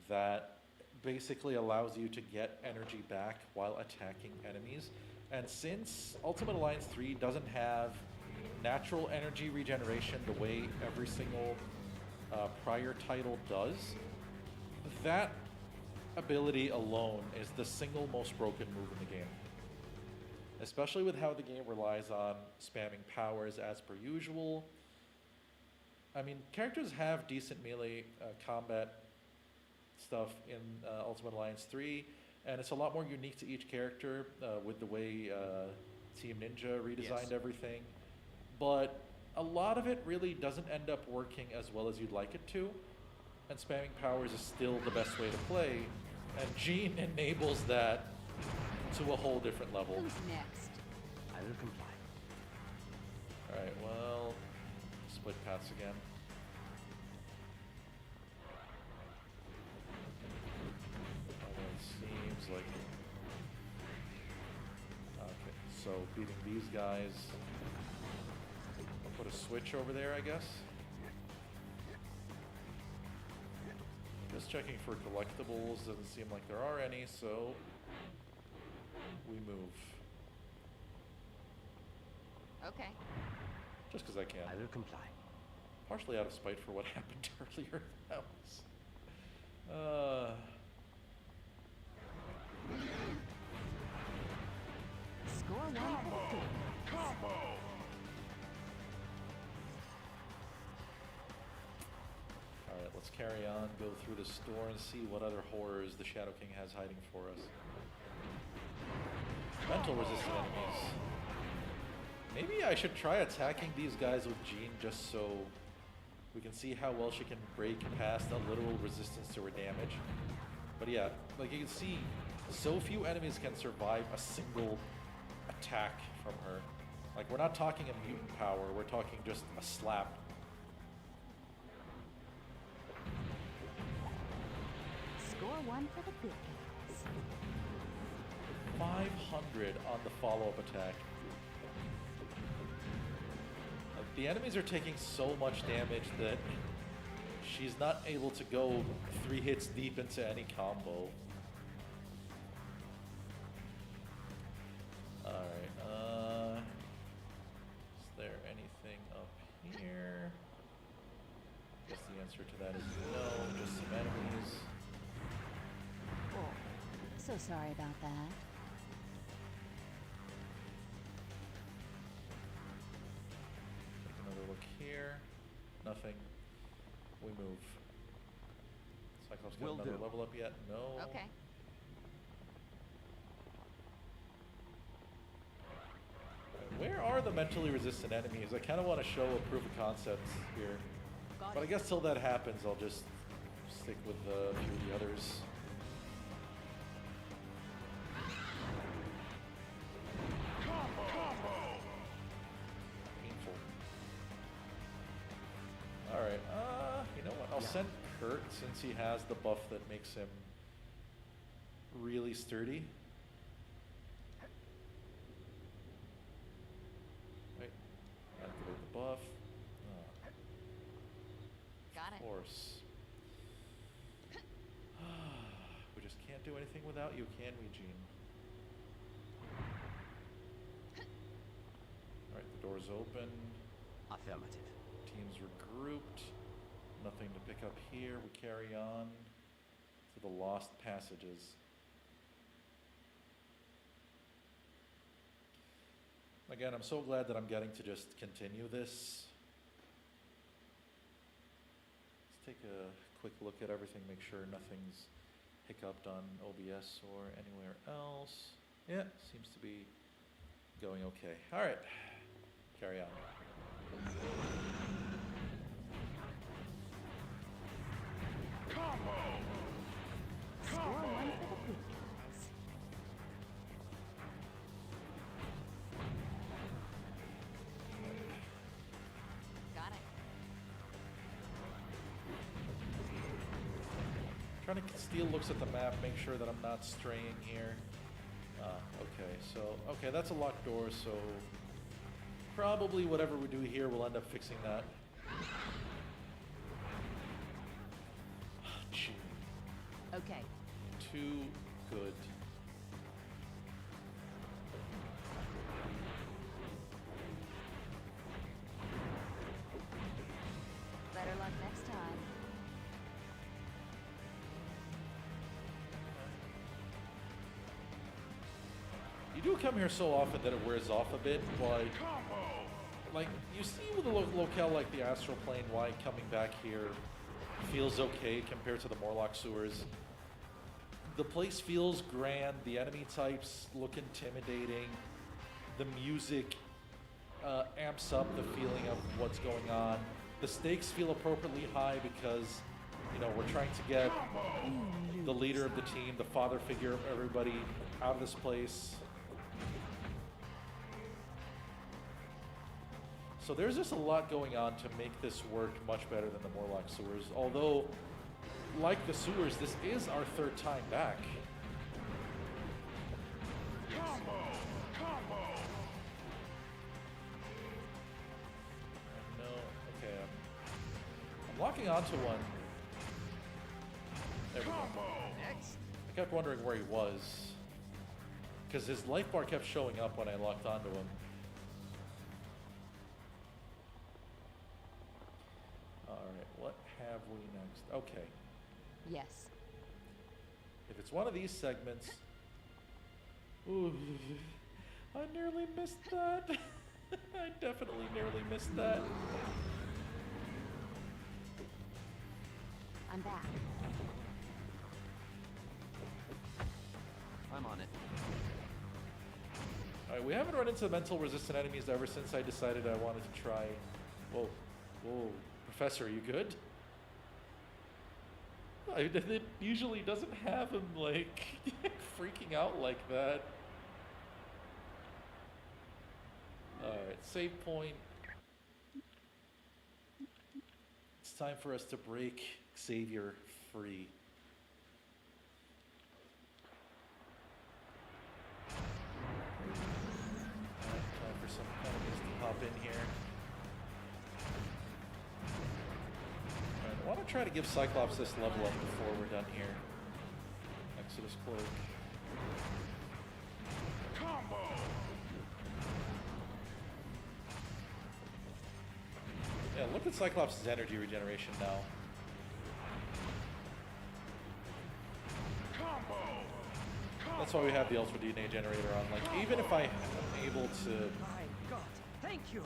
Speaker 1: that basically allows you to get energy back while attacking enemies. And since Ultimate Alliance 3 doesn't have natural energy regeneration the way every single prior title does, that ability alone is the single most broken move in the game. Especially with how the game relies on spamming powers as per usual. I mean, characters have decent melee combat stuff in Ultimate Alliance 3, and it's a lot more unique to each character with the way Team Ninja redesigned everything. But a lot of it really doesn't end up working as well as you'd like it to, and spamming powers is still the best way to play, and Jean enables that to a whole different level.
Speaker 12: Who's next?
Speaker 8: I will comply.
Speaker 1: Alright, well, split paths again. Although it seems like... Okay, so beating these guys... I'll put a switch over there, I guess. Just checking for collectibles, doesn't seem like there are any, so... we move.
Speaker 12: Okay.
Speaker 1: Just because I can.
Speaker 8: I will comply.
Speaker 1: Partially out of spite for what happened earlier. That was...
Speaker 12: Score one.
Speaker 11: Combo! Combo!
Speaker 1: Alright, let's carry on, go through the store and see what other horrors the Shadow King has hiding for us. Mental resistant enemies. Maybe I should try attacking these guys with Jean just so we can see how well she can break past a literal resistance to her damage. But yeah, like you can see, so few enemies can survive a single attack from her. Like, we're not talking a mutant power, we're talking just a slap.
Speaker 12: Score one for the good guys.
Speaker 1: 500 on the follow-up attack. The enemies are taking so much damage that she's not able to go 3 hits deep into any combo. here? Guess the answer to that is no, just some enemies.
Speaker 12: Oh, so sorry about that.
Speaker 1: Take another look here. Nothing. We move. Cyclops got another level up yet? No.
Speaker 12: Okay.
Speaker 1: Where are the mentally resistant enemies? I kind of want to show a proof of concept here. But I guess till that happens, I'll just stick with a few of the others. Painful. Alright, you know what? I'll send Kurt since he has the buff that makes him really sturdy. Wait, activate the buff.
Speaker 12: Got it.
Speaker 1: Of course. We just can't do anything without you, can we, Jean? Alright, the door's open.
Speaker 9: Affirmative.
Speaker 1: Teams regrouped. Nothing to pick up here. We carry on to the lost passages. Again, I'm so glad that I'm getting to just continue this. Let's take a quick look at everything, make sure nothing's hiccuped on OBS or anywhere else. Yeah, seems to be going okay. All right, carry on.
Speaker 11: Combo!
Speaker 12: Score one for the quick guys. Got it.
Speaker 1: Trying to steal looks at the map, make sure that I'm not straying here. Okay, so, okay, that's a locked door, so probably whatever we do here will end up fixing that. Gee,
Speaker 12: Okay.
Speaker 1: too good.
Speaker 12: Better luck next time.
Speaker 1: You do come here so often that it wears off a bit, but like you see with a locale like the Astral Plane, why coming back here feels okay compared to the Morlock sewers. The place feels grand, the enemy types look intimidating, the music amps up the feeling of what's going on. The stakes feel appropriately high because, you know, we're trying to get the leader of the team, the father figure of everybody out of this place. So there's just a lot going on to make this work much better than the Morlock sewers. Although, like the sewers, this is our third time back.
Speaker 11: Combo! Combo!
Speaker 1: No, okay, I'm locking onto one. There we go.
Speaker 3: Next.
Speaker 1: I kept wondering where he was, because his life bar kept showing up when I locked onto him. Alright, what have we next? Okay.
Speaker 12: Yes.
Speaker 1: If it's one of these segments... Ooh, I nearly missed that. I definitely nearly missed that.
Speaker 12: I'm back.
Speaker 3: I'm on it.
Speaker 1: Alright, we haven't run into mental resistant enemies ever since I decided I wanted to try... Whoa, whoa. Professor, are you good? It usually doesn't have him, like, freaking out like that. Alright, save point. It's time for us to break Xavier free. Time for some enemies to hop in here. Alright, I want to try to give Cyclops this level up before we're done here. Exodus Cloak.
Speaker 11: Combo!
Speaker 1: at Cyclops' energy regeneration now. That's why we have the Ultra DNA generator on. Like, even if I am able to
Speaker 10: My God, thank you.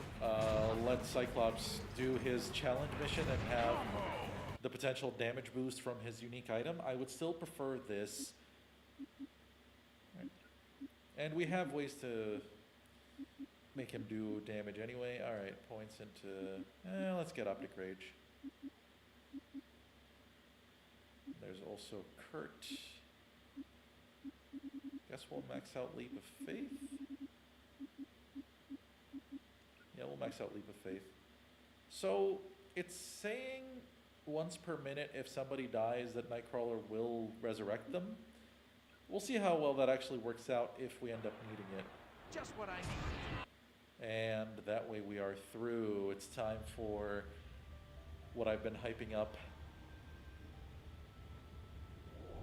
Speaker 1: let Cyclops do his challenge mission and have the potential damage boost from his unique item, I would still prefer this. Right. And we have ways to make him do damage anyway. Alright, points into... let's get Optic Rage. There's also Kurt. Guess we'll max out Leap of Faith. Yeah, we'll max out Leap of Faith. So, it's saying once per minute if somebody dies that Nightcrawler will resurrect them. We'll see how well that actually works out if we end up needing it.
Speaker 3: Just what I need.
Speaker 1: And that way we are through. It's time for what I've been hyping up.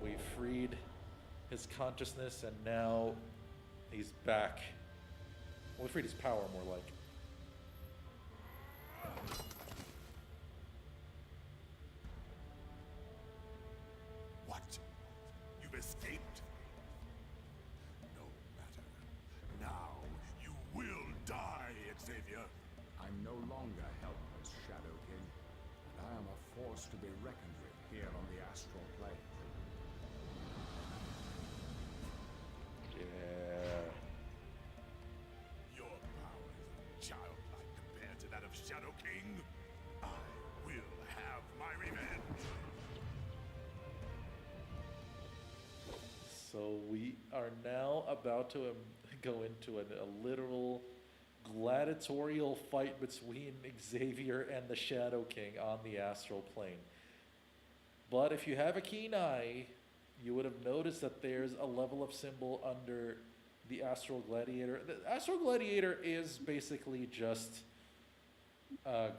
Speaker 1: We freed his consciousness and now he's back. Well, we freed his power, more like.
Speaker 5: What? You've escaped? No matter. Now you will die, Xavier.
Speaker 6: I'm no longer helpless, Shadow King. And I am a force to be reckoned with here on the astral plane.
Speaker 1: Yeah.
Speaker 5: Your power is childlike compared to that of Shadow King. I will have my revenge.
Speaker 1: So we are now about to go into a literal gladiatorial fight between Xavier and the Shadow King on the astral plane. But if you have a keen eye, you would have noticed that there's a level of symbol under the Astral Gladiator. The Astral Gladiator is basically just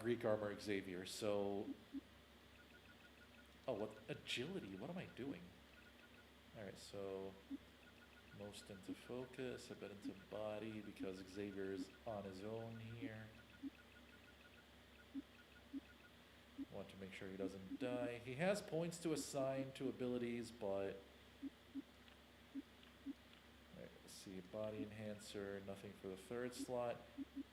Speaker 1: Greek armor Xavier. So, oh, what agility? What am I doing? All right, so most into focus, a bit into body because Xavier's on his own here. Want to make sure he doesn't die. He has points to assign to abilities, but let's see, body enhancer, nothing for the third slot.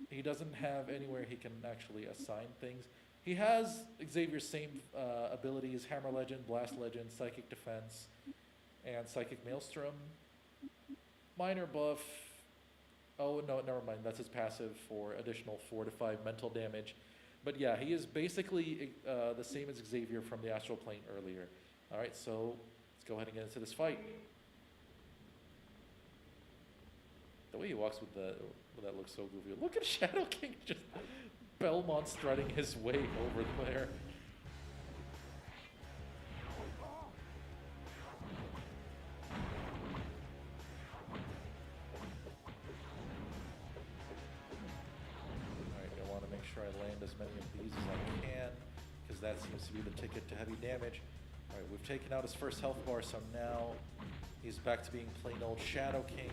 Speaker 1: He doesn't have anywhere he can actually assign things. He has Xavier's same abilities: Hammer Legend, Blast Legend, Psychic Defense, and Psychic Maelstrom. Minor buff. Oh no, never mind. That's his passive for additional 4 to 5 mental damage. But yeah, he is basically the same as Xavier from the astral plane earlier. All right, so let's go ahead and get into this fight. The way he walks with that looks so goofy. Look at Shadow King just Belmont strutting his way over there. I land as many of these as I can, because that seems to be the ticket to heavy damage. Alright, we've taken out his first health bar, so now he's back to being plain old Shadow King.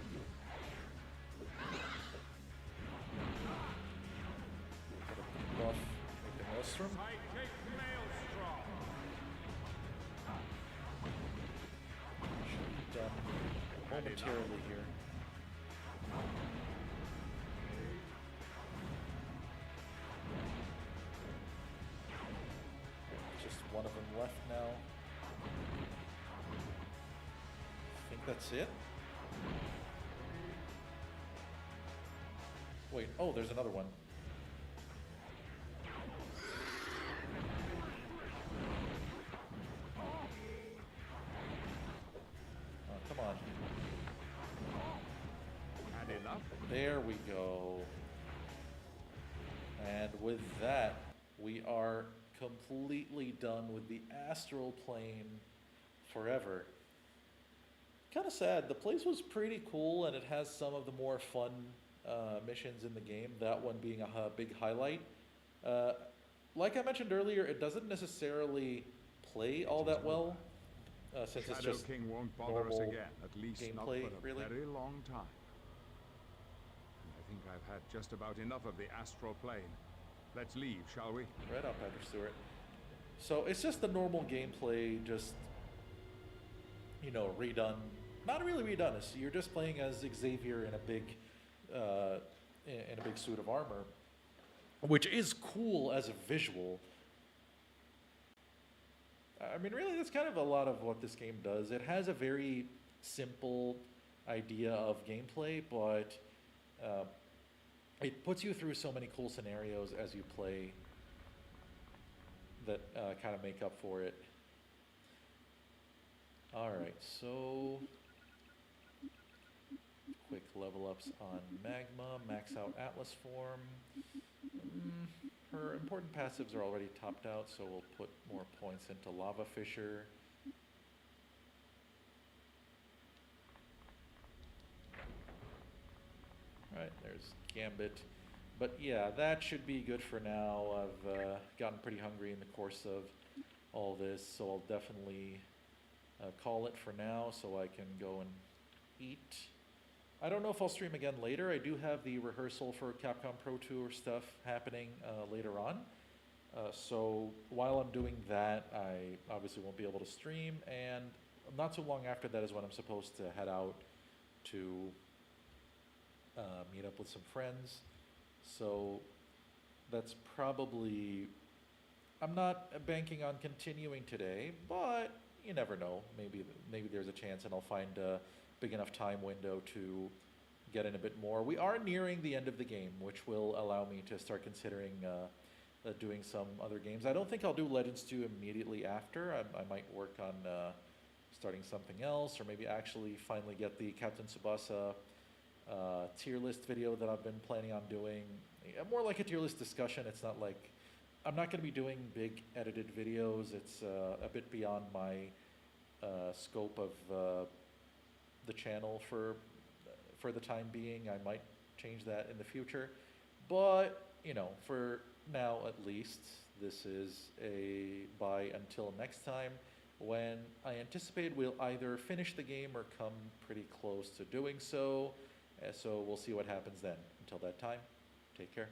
Speaker 1: Got a buff, make the Maelstrom. Should be done momentarily here. One of them left now. I think that's it. Wait, oh, there's another one. Oh, come on.
Speaker 6: Had enough?
Speaker 1: There we go. And with that, we are completely done with the astral plane forever. Kind of sad. The place was pretty cool and it has some of the more fun missions in the game, that one being a big highlight. Like I mentioned earlier, it doesn't necessarily play all that well since it's just
Speaker 6: King won't bother us again, at least not for a
Speaker 1: really.
Speaker 6: very long time. And I think I've had just about enough of the astral plane. Let's leave, shall we?
Speaker 1: Right on, Patrick Stewart. So it's just the normal gameplay, just, you know, redone. Not really redone. You're just playing as Xavier in a big, in a big suit of armor, which is cool as a visual. I mean, really, that's kind of a lot of what this game does. It has a very simple idea of gameplay, but it puts you through so many cool scenarios as you play that kind of make up for it. Alright, so quick level ups on Magma, max out Atlas form. Her important passives are already topped out, so we'll put more points into Lava Fissure. Alright, there's Gambit. But yeah, that should be good for now. I've gotten pretty hungry in the course of all this, so I'll definitely call it for now so I can go and eat. I don't know if I'll stream again later. I do have the rehearsal for Capcom Pro Tour stuff happening later on. So while I'm doing that, I obviously won't be able to stream, and not too long after that is when I'm supposed to head out to meet up with some friends. So that's probably, I'm not banking on continuing today, but you never know. Maybe there's a chance and I'll find a big enough time window to get in a bit more. We are nearing the end of the game, which will allow me to start considering doing some other games. I don't think I'll do Legends 2 immediately after. I might work on starting something else, or maybe actually finally get the Captain Tsubasa tier list video that I've been planning on doing. More like a tier list discussion. It's not like, I'm not going to be doing big edited videos. It's a bit beyond my scope of the channel for the time being. I might change that in the future, but you know, for now at least, this is a bye until next time, when I anticipate we'll either finish the game or come pretty close to doing so. So we'll see what happens then. Until that time, take care.